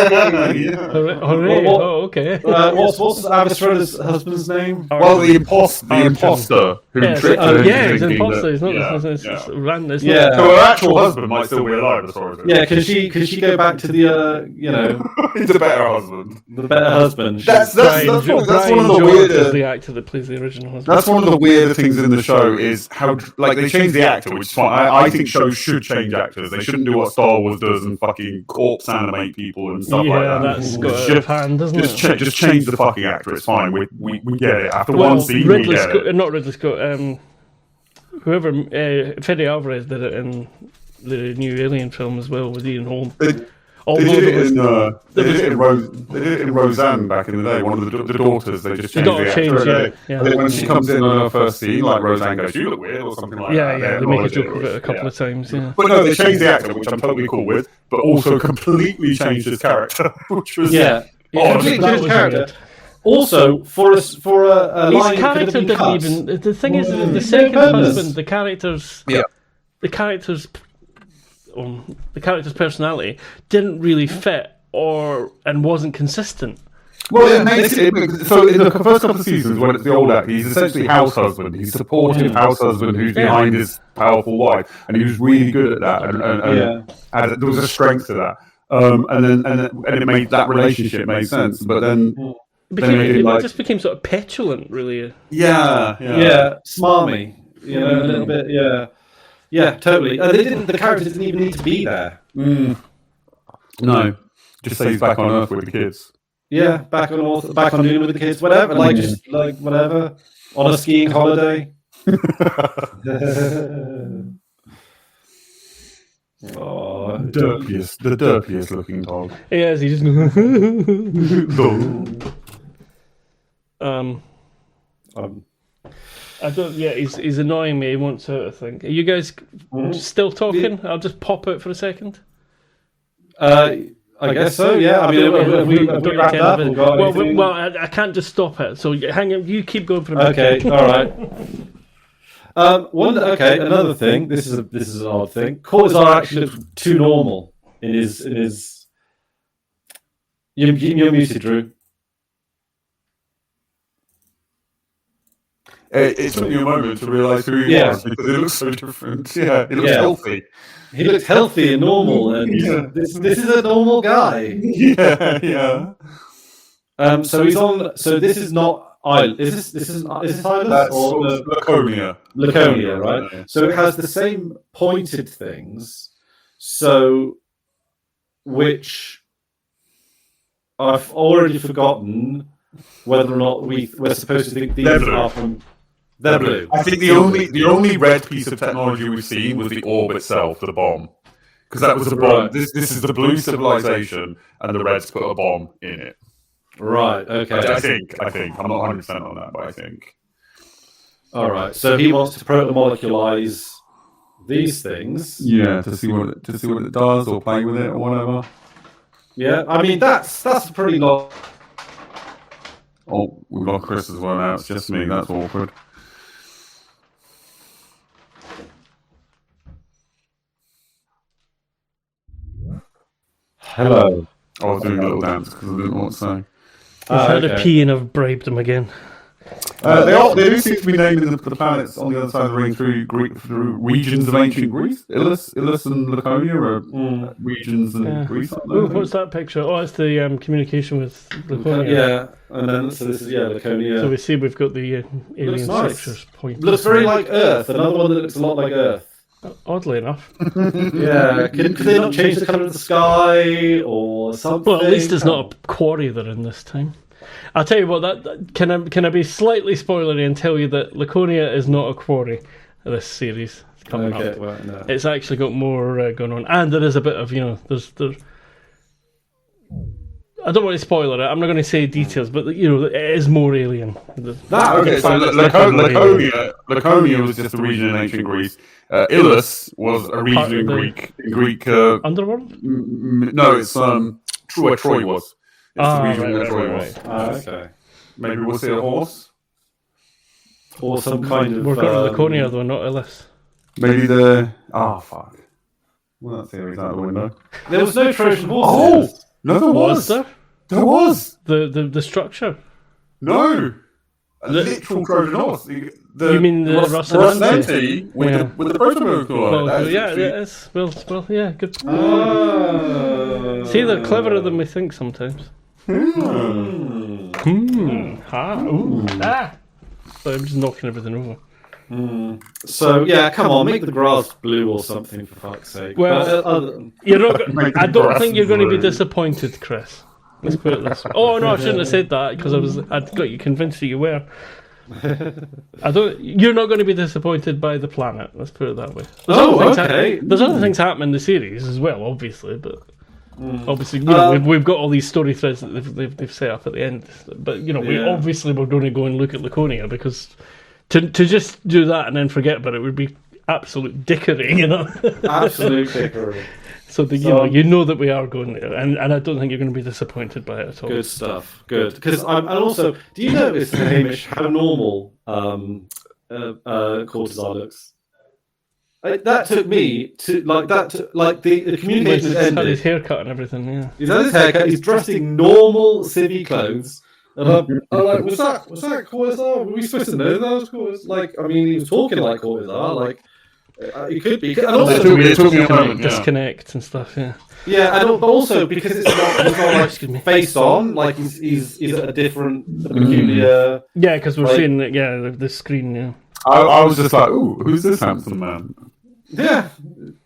Okay. What's Avasarala's husband's name? Well, the imposter who tricked her. He's an imposter. He's not. It's random. So her actual husband might still be alive, as far as yeah. Could she go back to the into the better husband? The better husband. That's one of the weirder. The actor that plays the original husband. That's one of the weirder things in the show is how they change the actor, which is fine. I think shows should change actors. They shouldn't do what Star Wars does and fucking corpse animate people and stuff like that. That's got a hand, doesn't it? Just change the fucking actor. It's fine. We get it. After one scene, we get it. Not Ridley Scott. Whoever Fede Alvarez did it in the new Alien film as well with Ian Holm. They did it in Roseanne back in the day. One of the daughters, they just changed the actor. When she comes in on her first scene, like Roseanne goes, "You look weird," or something like that. Yeah, they make a joke of it a couple of times. Yeah. But no, they changed the actor, which I'm totally cool with, but also completely changed his character, which was completely changed his character. Also, for a line, his character didn't even. The thing is, the second husband, the character's personality didn't really fit and wasn't consistent. Well, it makes it so in the first couple of seasons when it's the old actor, he's essentially house husband. He's supportive house husband who's behind his powerful wife, and he was really good at that. And there was a strength to that. And it made that relationship made sense. But then it just became sort of petulant, really. Yeah, smarmy. A little bit. Yeah, totally. The character didn't even need to be there. No, just say he's back on Earth with the kids. Yeah, back on Luna with the kids, whatever. Whatever. On a skiing holiday. The derpiest looking dog. Yeah, he just. I don't. Yeah, he's annoying me. He wants out. I think. Are you guys still talking? I'll just pop out for a second. I guess so. Yeah. I mean, we wrapped up. Well, I can't just stop it. So hang on. You keep going for a minute. Okay. All right. Another thing. This is an odd thing. Cortazar actually looks too normal in his. You're muted, Drew. It took me a moment to realise who he was because it looks so different. Yeah, he looks healthy. He looks healthy and normal, and this is a normal guy. Yeah. So he's on. So this is not Island. Is this Island? That's or Laconia. Laconia, right? Yeah. So it has the same pointed things. So, which I've already forgotten whether or not we're supposed to think these are from. They're blue. I think the only red piece of technology we've seen was the orb itself, the bomb, because that was a bomb. Right. This is the blue civilization, and the reds put a bomb in it. Right. Okay. I think. I'm not 100% on that, but I think. All right. So he wants to protomoleculize these things. Yeah, to see what it does, or play with it, or whatever. Yeah. I mean, that's pretty long. Oh, we've got Chris as well now. It's just me. That's awkward. Hello. I was doing a little dance because I didn't know what to say. I've had a pee and I've bribed him again. They do seem to be naming the planets on the other side of the ring through regions of ancient Greece. Ilus and Laconia are regions in Greece. What's that picture? Oh, it's the communication with Laconia. Yeah, and then so this is Laconia. So we see we've got the alien structures pointing. Looks very like Earth. Another one that looks a lot like Earth. Oddly enough. Yeah, could they not change the colour of the sky or something? Well, at least it's not a quarry they're in this time. I'll tell you what. That can I be slightly spoilery and tell you that Laconia is not a quarry. This series coming up. Well, no. It's actually got more going on, and there is a bit of there's. I don't want to spoil it. I'm not going to say details, but it is more alien. So Laconia was just a region in ancient Greece. Ilus was a region in Greek. Underworld? No, it's where Troy was. It's the region where Troy was. Okay. Maybe we'll see a horse. Or some kind of... We're going to Laconia, though, not Ilus. Maybe the... Oh, fuck. Well, that theory's out the window. There was no Trojan horse. Oh! No, there was. There? There was. The structure? No. A literal Trojan horse. You mean the Rocinante with the proto-molecule? It is. Well, yeah, good. See, they're cleverer than we think sometimes. So I'm just knocking everything over. So yeah, come on, make the grass blue or something for fuck's sake. Well, you're not. I don't think you're going to be disappointed, Chris. Let's put it this way. Oh no, I shouldn't have said that because I'd got you convinced that you were. You're not going to be disappointed by the planet. Let's put it that way. There's other things happening in the series as well, obviously, but obviously, we've got all these story threads that they've set up at the end. But we obviously we're going to go and look at Laconia because to just do that and then forget about it would be absolute dickery, Absolute dickery. So you know that we are going there, and I don't think you're going to be disappointed by it at all. Good stuff. Good, because and also, do you notice, Hamish, how normal Cortazar looks? That took me to the communication ended. He's had his haircut and everything. Yeah, he's had his haircut. He's dressed in normal civvy clothes. And I'm like, was that Cortazar? Were we supposed to know that was Cortazar? He was talking like Cortazar. It could be. And also, disconnect and stuff. Yeah. Yeah, but also because it's not face on. He's at a different, peculiar. Yeah, because we're seeing the screen. Yeah. I was just like, ooh, who's this handsome man? Yeah.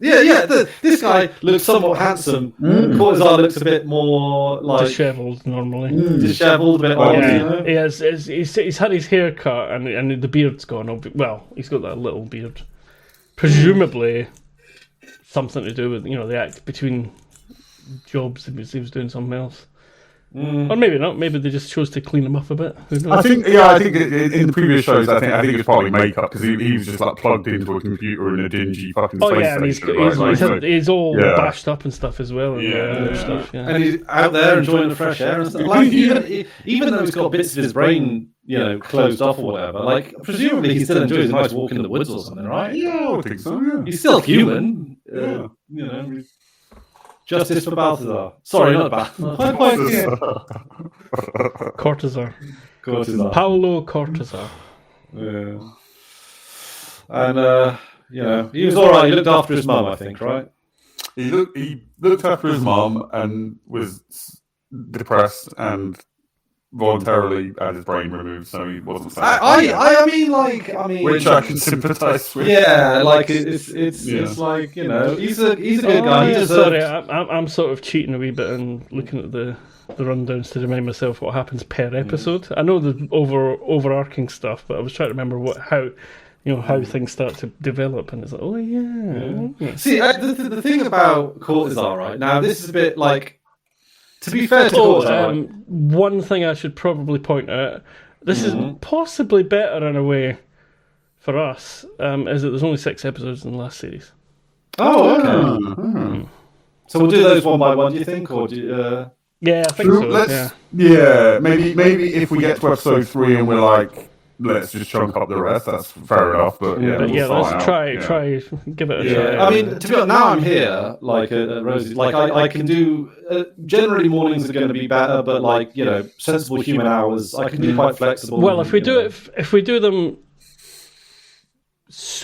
This guy looks somewhat handsome. Cortazar looks a bit more dishevelled normally. Dishevelled, a bit odd. Yeah. He has. He's had his hair cut and the beard's gone. Well, he's got that little beard. Presumably, something to do with the act between jobs. He was doing something else, or maybe not. Maybe they just chose to clean him up a bit. Who knows? I think in the previous shows, I think it was partly makeup because he was just plugged into a computer in a dingy fucking space station. He's all bashed up and stuff as well. And stuff. Yeah. And he's out there enjoying the fresh air and stuff. Even though he's got bits of his brain, closed off or whatever. Presumably he still enjoys a nice walk in the woods or something, right? Yeah, I would think so. Yeah, he's still human. Justice for Balthazar. Sorry, not Balthazar. Cortazar. Paolo Cortazar. Yeah. And he was all right. He looked after his mum, I think, right? He looked after his mum and was depressed and voluntarily had his brain removed, so he wasn't sad. I mean, which I can sympathise with. Yeah, it's like he's a good guy. He sorry, I'm sort of cheating a wee bit and looking at the rundowns to remind myself what happens per episode. I know the overarching stuff, but I was trying to remember how things start to develop, and it's like, See, the thing about Cortazar, right now, this is a bit like. To be fair to Cortazar, one thing I should probably point out, this is possibly better in a way for us, is that there's only 6 episodes in the last series. Oh, okay. So we'll do those one by one, do you think? Or do you, Yeah, I think so. Maybe if we get to episode 3 and we're like, let's just chunk up the rest. That's fair enough. But let's try, give it a try. I mean, to be honest, now I'm here, like at Rosie, like I can do. Generally, mornings are going to be better, but like sensible human hours, I can be quite flexible. Well, if we do them,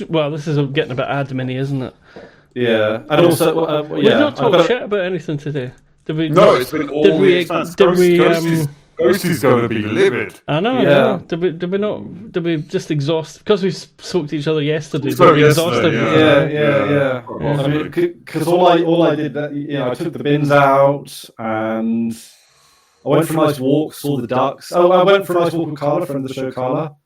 well, this is getting a bit admin, isn't it? Yeah, and also, we've not talked shit about anything today. Did we? No, it's been all the Expanse. Ghostie's going to be livid. I know. Yeah. Did we not? Did we just exhaust? Because we spoke to each other yesterday. Exhausted. Yeah. I mean, because all I did, I took the bins out and I went for a nice walk, saw the ducks. Oh, I went for a nice walk with Carla, friend of the show, Carla.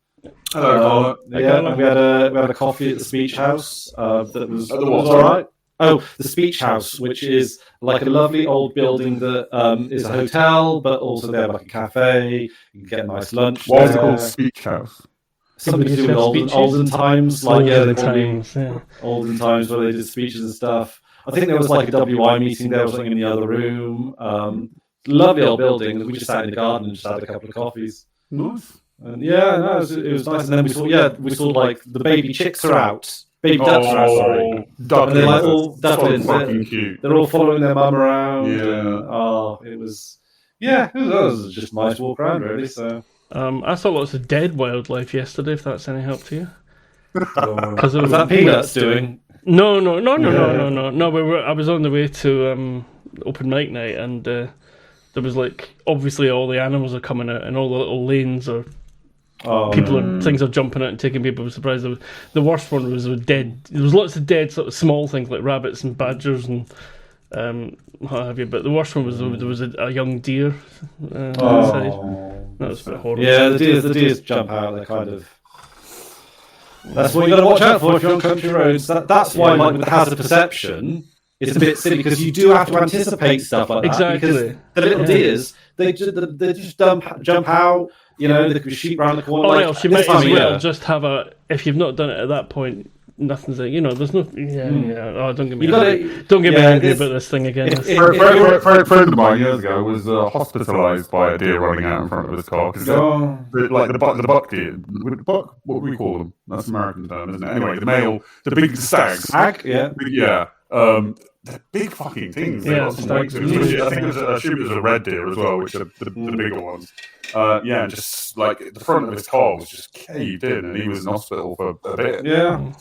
Hello, Carla. And we had a coffee at the Speech House. That was all right. Oh, the Speech House, which is like a lovely old building that is a hotel, but also they have like a cafe. You can get a nice lunch. Why is it called Speech House? Something to do with olden times, like olden times where they did speeches and stuff. I think there was like a WI meeting there or something in the other room. Lovely old building. We just sat in the garden and just had a couple of coffees. Nice. And it was nice. And then we saw like the baby chicks are out. Baby ducks are out, sorry. Ducklings. And they're like all ducklings. Fucking cute. They're all following their mum around. Yeah. And, it was just a nice walk around, really. So. I saw lots of dead wildlife yesterday, if that's any help to you. Because was that Peanuts doing? No. I was on the way to open mic night, and there was like obviously all the animals are coming out, and all the little lanes are. Things are jumping out and taking people by surprise. The worst one was dead. There was lots of dead sort of small things like rabbits and badgers and what have you. But the worst one was there was a young deer. Outside. That was a bit horrible. Yeah, the deers jump out. They're kind of. That's what you got to watch out for if you're on country roads. That's why, like with the hazard perception, it's a bit silly because you do have to anticipate stuff like that. Exactly. Because the little deers, they just jump out. They could be sheep round the corner. Or else you might as well just have if you've not done it at that point, nothing's there's no. Oh, don't get me angry about this thing again. A friend of mine years ago was hospitalised by a deer running out in front of his car. Like the buck deer. Buck? What do we call them? That's an American term, isn't it? Anyway, the big stags. Stag? Yeah. Yeah. They're big fucking things. Yeah, I think it was a red deer as well, which are the bigger ones. Just like the front of his car was just caved in, and he was in hospital for a bit. Yeah.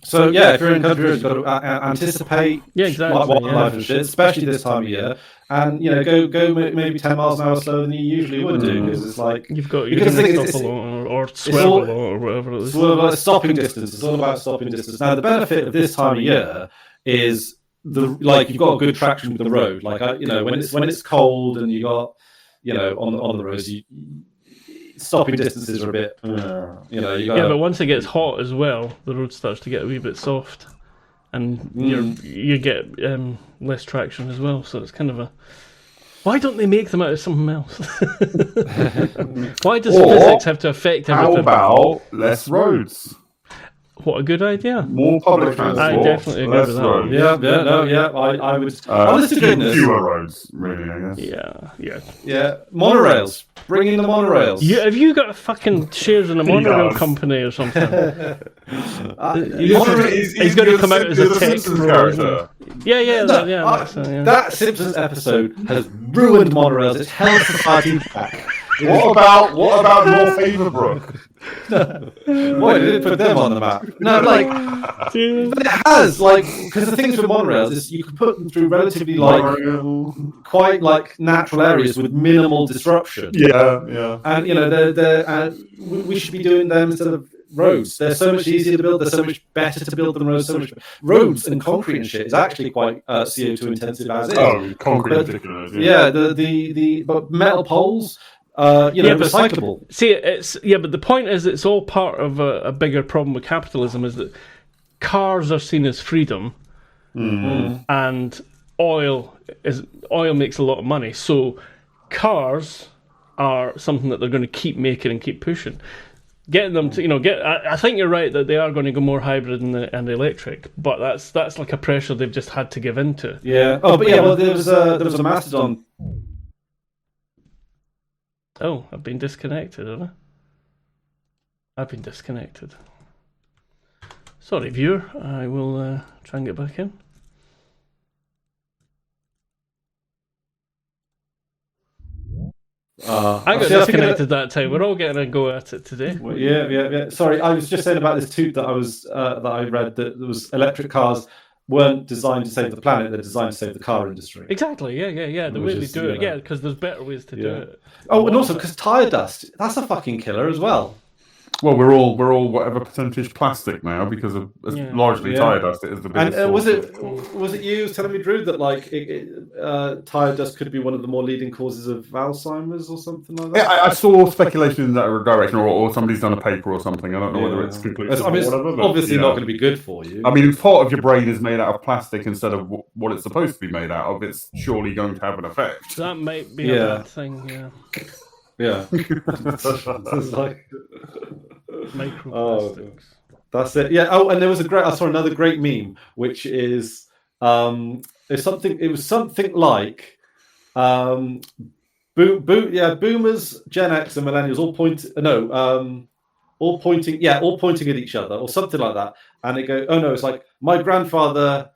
So if you're in country, you've got to anticipate wildlife and shit, especially this time of year, and go maybe 10 miles an hour slower than you usually would do, because it's like you're going to stop along or swerve along or whatever it is. It's all about stopping distance. It's all about stopping distance. Now the benefit of this time of year is you've got a good traction with the road. Like when it's cold and you got on the roads, stopping distances are a bit. But once it gets hot as well, the road starts to get a wee bit soft, and you get less traction as well. So it's kind of a. Why don't they make them out of something else? Why does physics have to affect everything? How about less roads? What a good idea! More public transport. I definitely agree with that. I would. Honest to goodness, fewer roads, really. I guess. Yeah. Monorails. Bring in the monorails. Have you got a fucking shares in a monorail company or something? He's going to come out as a tech character. That Simpsons episode has ruined monorails. It's held society back. What about North Haverbrook? Why did it put them on the map? No, but it has, because the things with monorails is you can put them through relatively quite natural areas with minimal disruption. Yeah. And we should be doing them instead of roads. They're so much easier to build. They're so much better to build than roads. Roads and concrete and shit is actually quite CO2 intensive as is. Oh, concrete in particular. Yeah, but metal poles. Recyclable. But the point is, it's all part of a bigger problem with capitalism. Is that cars are seen as freedom, and oil makes a lot of money. So cars are something that they're going to keep making and keep pushing. Getting them to I think you're right that they are going to go more hybrid and electric, but that's like a pressure they've just had to give into. Yeah. Oh, but there was a Mastodon. Oh, I've been disconnected, have I? I've been disconnected. Sorry, viewer. I will try and get back in. I got disconnected that time. We're all getting a go at it today. Well, yeah. Sorry, I was just saying about this tweet that I read that there was electric cars weren't designed to save the planet; they're designed to save the car industry. Exactly. Yeah. The way they do it. Yeah, because there's better ways to do it. Oh, and also because tire dust—that's a fucking killer as well. Well, we're all whatever percentage plastic now because of largely tire dust. It is the biggest. And was it you telling me, Drew, that like tire dust could be one of the more leading causes of Alzheimer's or something like that? Yeah, I saw speculation in that direction, or somebody's done a paper or something. I don't know whether it's completely. I mean, it's obviously not going to be good for you. I mean, if part of your brain is made out of plastic instead of what it's supposed to be made out of, it's surely going to have an effect. That might be a bad thing. Yeah. It's like microplastics. That's it. Yeah. Oh, and there was I saw another great meme, which is it was something like boomers, Gen X, and millennials all pointing at each other or something like that, and it goes, oh no, it's like my grandfather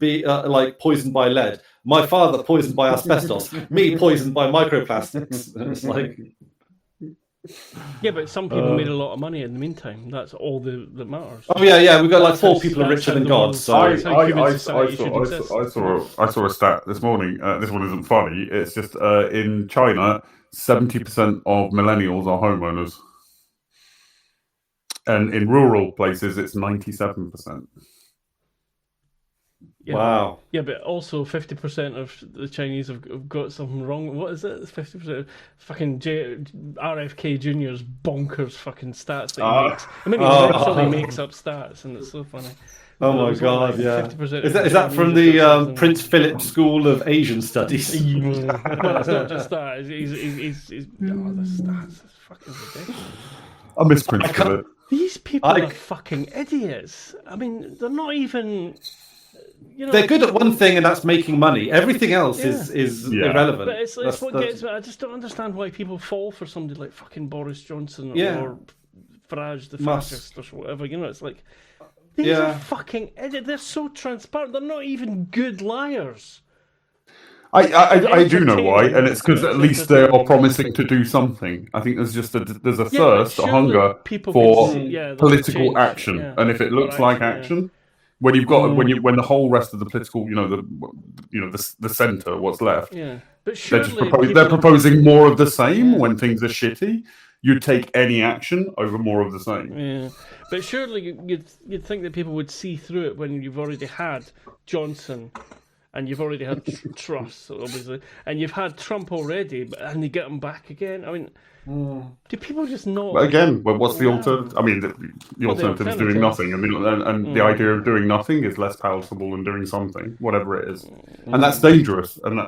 like poisoned by lead, my father poisoned by asbestos, me poisoned by microplastics. And it's like, yeah, but some people made a lot of money in the meantime. That's all that matters. Oh yeah, we've got like 4 people are richer than God. So I saw a stat this morning. This one isn't funny. It's just in China, 70% of millennials are homeowners, and in rural places, it's 97%. Yeah. Wow. Yeah, but also 50% of the Chinese have got something wrong. What is it? 50% fucking RFK Jr.'s bonkers fucking stats that he makes. I mean, he literally makes up stats, and it's so funny. Oh my god! Yeah. Is that from the Prince Philip School of Asian Studies? Well, it's not just that. He's the stats. It's fucking ridiculous. I miss Prince Philip. These people are fucking idiots. I mean, they're not even. They're good at one thing, and that's making money. Everything else is irrelevant. But it's what gets me. I just don't understand why people fall for somebody like fucking Boris Johnson or Farage the fascist or whatever. It's like these are fucking idiots. They're so transparent. They're not even good liars. I do know why, and it's because at least they are promising to do something. I think there's a thirst, a hunger for political action, and if it looks like action. When you've got when the whole rest of the political, the centre, what's left, but surely they're proposing more of the same. When things are shitty, you'd take any action over more of the same. Yeah, but surely you'd think that people would see through it when you've already had Johnson, and you've already had Truss, obviously, and you've had Trump already, and they get him back again. I mean. Do people just not? But again, what's the alternative? I mean, the alternative is doing nothing, and the idea of doing nothing is less palatable than doing something, whatever it is, and that's dangerous. And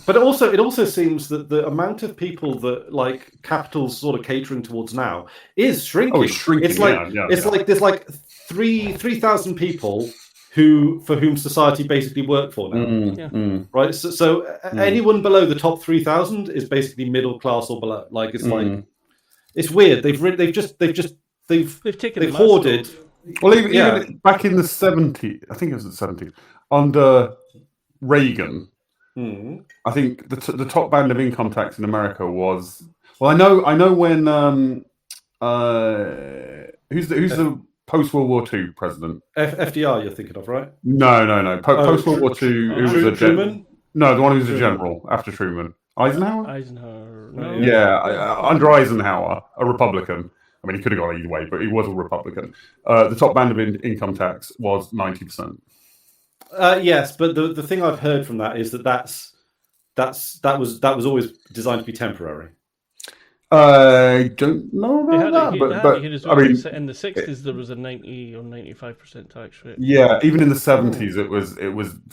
But it also seems that the amount of people that like capital's sort of catering towards now is shrinking. Oh, it's shrinking. It's like there's like 3,000 people for whom society basically work for now, right? So anyone below the top 3,000 is basically middle class or below. Like it's like it's weird. They've hoarded. Well, even back in the 70s, I think it was the 70s under Reagan. I think the top band of income tax in America was. Well, I know when who's the post-World War II president? FDR, you're thinking of, right? No. Post-World War II, who was Truman? No, the one who was a general after Truman. Eisenhower? No. Yeah, under Eisenhower, a Republican. I mean, he could have gone either way, but he was a Republican. The top band of income tax was 90%. Yes, but the thing I've heard from that is that was always designed to be temporary. I don't know about that, but I mean, in the 60s there was a 90 or 95% tax rate. Yeah, even in the 70s it was.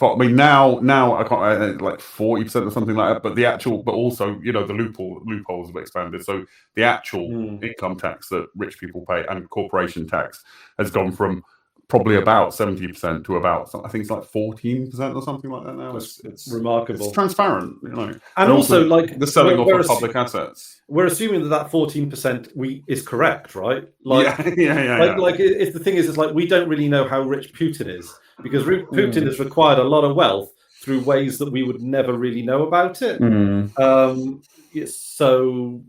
I mean, now I can't like 40% or something like that. But also the loopholes have expanded. So the actual income tax that rich people pay and corporation tax has gone from probably about 70% to about, I think it's like 14% or something like that now. It's remarkable. It's transparent, And also, like the selling off of public assets. We're assuming that 14% is correct, right? Yeah. It's the thing is, it's like we don't really know how rich Putin is, because Putin has acquired a lot of wealth through ways that we would never really know about it. So,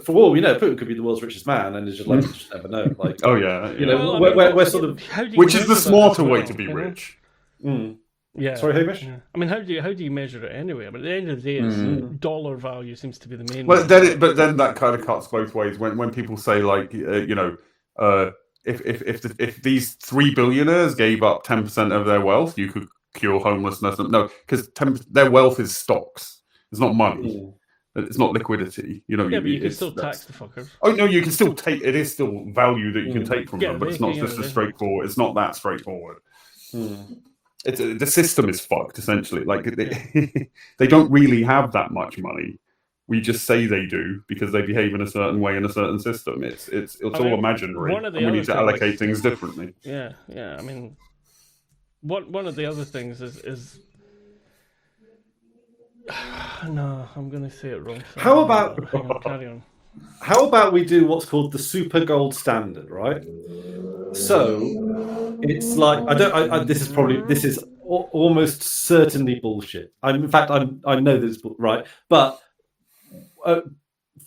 for all we know, Putin could be the world's richest man, and it's just like you just never know. Like, we're sort of, which is the smarter way to be rich. Yeah. Sorry, Hamish. Yeah. I mean, how do you measure it anyway? I mean, at the end of the day, dollar value seems to be the main. Well, then that kind of cuts both ways. When people say like, if these 3 billionaires gave up 10% of their wealth, you could cure homelessness. No, because their wealth is stocks. It's not money. It's not liquidity. But you can still tax the fuckers. Oh no, you can still take. It is still value that you can take from them, but it's not just as straightforward. It's not that straightforward. The system is fucked essentially. Like they don't really have that much money. We just say they do because they behave in a certain way in a certain system. It's all imaginary. And we need to allocate things differently. Yeah. I mean, one of the other things is. No, I'm going to say it wrong. So how about carry on? How about we do what's called the super gold standard, right? So it's like this is almost certainly bullshit. In fact, I know this is right, but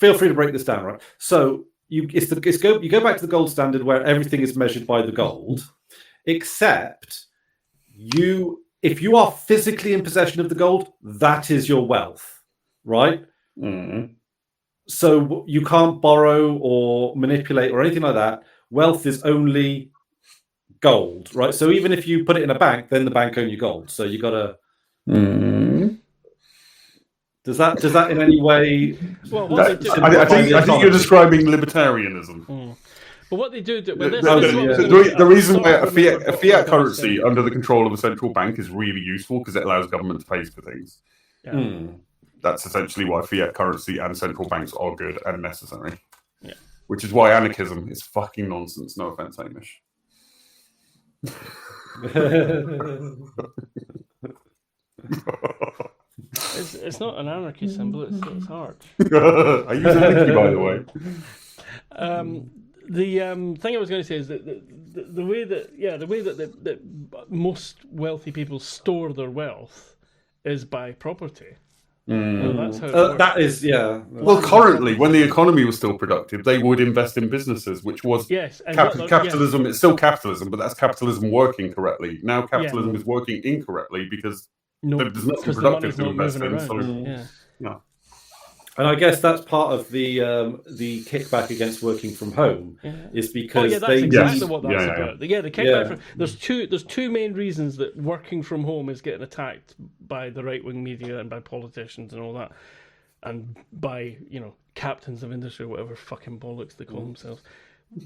feel free to break this down, right? So you go back to the gold standard where everything is measured by the gold, except if you are physically in possession of the gold, that is your wealth, right? So you can't borrow or manipulate or anything like that. Wealth is only gold, right? So even if you put it in a bank, then the bank owns your gold. So you got to. Does that in any way? Well, I think you're describing libertarianism. But what they do, the reason why a fiat currency under the control of a central bank is really useful because it allows government to pay for things. That's essentially why fiat currency and central banks are good and necessary. Yeah. Which is why anarchism is fucking nonsense. No offense, Hamish. It's not an anarchy symbol. It's hard. I use anarchy, by the way. The thing I was going to say is that the way that most wealthy people store their wealth is by property. That's how it works. That is, yeah. Well, currently, when the economy was still productive, they would invest in businesses, which was capitalism. It's still capitalism, but that's capitalism working correctly. Now capitalism is working incorrectly because there's nothing productive to invest in. So, and I guess that's part of the kickback against working from home is because that's exactly what that's about. The kickback from, there's two main reasons that working from home is getting attacked by the right wing media and by politicians and all that, and by captains of industry, whatever fucking bollocks they call themselves.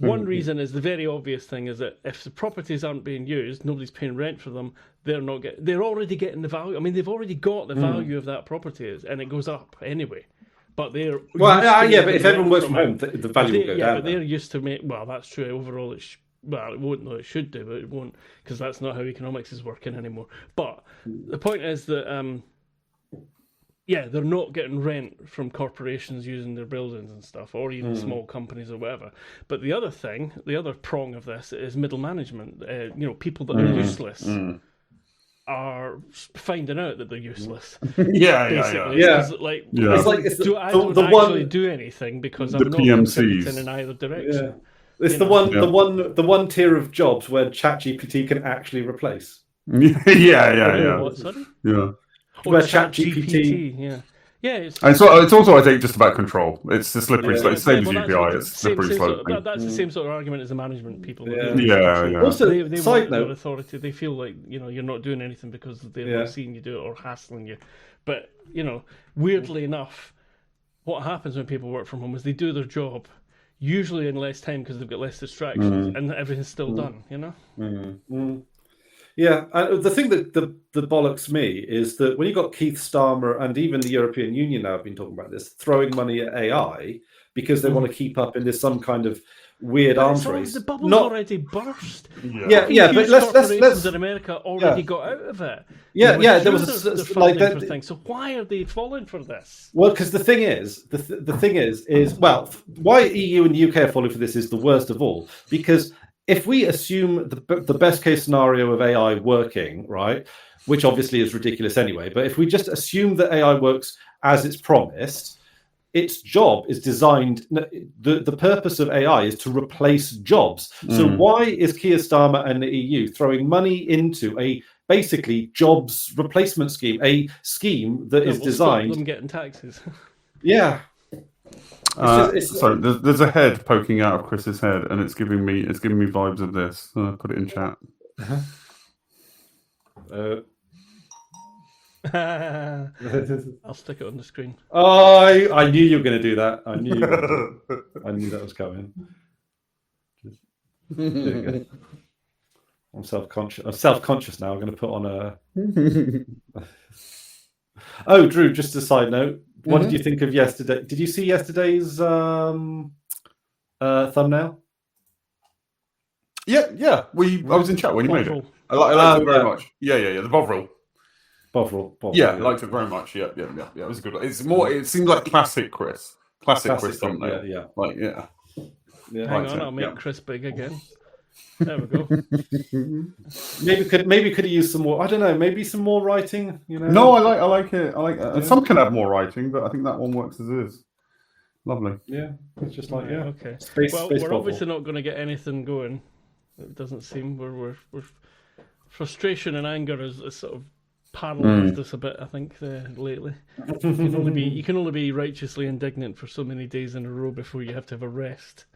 One reason is the very obvious thing is that if the properties aren't being used, nobody's paying rent for them. They're already getting the value. I mean, they've already got the value of that property, and it goes up anyway. But they're but if everyone works from home, the value will go down. But they're used to well, that's true. Overall, it won't. Though it should do, but it won't because that's not how economics is working anymore. But the point is that they're not getting rent from corporations using their buildings and stuff, or even small companies or whatever. But the other prong of this is middle management. People that are useless. Are finding out that they're useless. Basically. It's like I don't actually do anything because I'm not contributing in either direction. It's the one tier of jobs where ChatGPT can actually replace. What, sorry? Where ChatGPT. It's also, I think, just about control. It's the slippery slope. It's the same as UPI. It's slippery slope. That's the same sort of argument as the management people. Also, they want their authority. They feel like you're not doing anything because they're not seeing you do it or hassling you. But weirdly enough, what happens when people work from home is they do their job usually in less time because they've got less distractions and everything's still done. Yeah, the thing that the bollocks me is that when you got Keith Starmer and even the European Union now have been talking about this, throwing money at AI because they want to keep up in this some kind of weird arms race. The bubble's already burst. Yeah, but let's in America already got out of it. There was like that. For things. So why are they falling for this? Well, because the thing is, why EU and UK are falling for this is the worst of all. Because if we assume the best case scenario of AI working, right, which obviously is ridiculous anyway, but if we just assume that AI works as it's promised, its job is designed. The purpose of AI is to replace jobs. So why is Keir Starmer and the EU throwing money into a basically jobs replacement scheme, a scheme that is designed stop them getting taxes? Yeah. Sorry, there's a head poking out of Chris's head, and it's giving me vibes of this. Put it in chat. I'll stick it on the screen. Oh, I knew you were going to do that. I knew that was coming. I'm self-conscious now. I'm going to put on a. Oh, Drew. Just a side note. What did you think of yesterday? Did you see yesterday's thumbnail? Yeah. I was in chat when you made it. I liked it very much. Yeah. The Bovril. Bovril. Yeah, I liked it very much. Yeah. It was a good. It's more. It seemed like classic Chris. Classic Chris thumbnail. Yeah. Hang on, I'll make Chris big again. There we go. Maybe could he use some more? I don't know. Maybe some more writing. No, I like it. I like it. And some can have more writing, but I think that one works as is. Lovely. Yeah, it's just like okay. Space we're obviously not going to get anything going. It doesn't seem we're frustration and anger is sort of paralysed us a bit. I think lately you can only be righteously indignant for so many days in a row before you have to have a rest.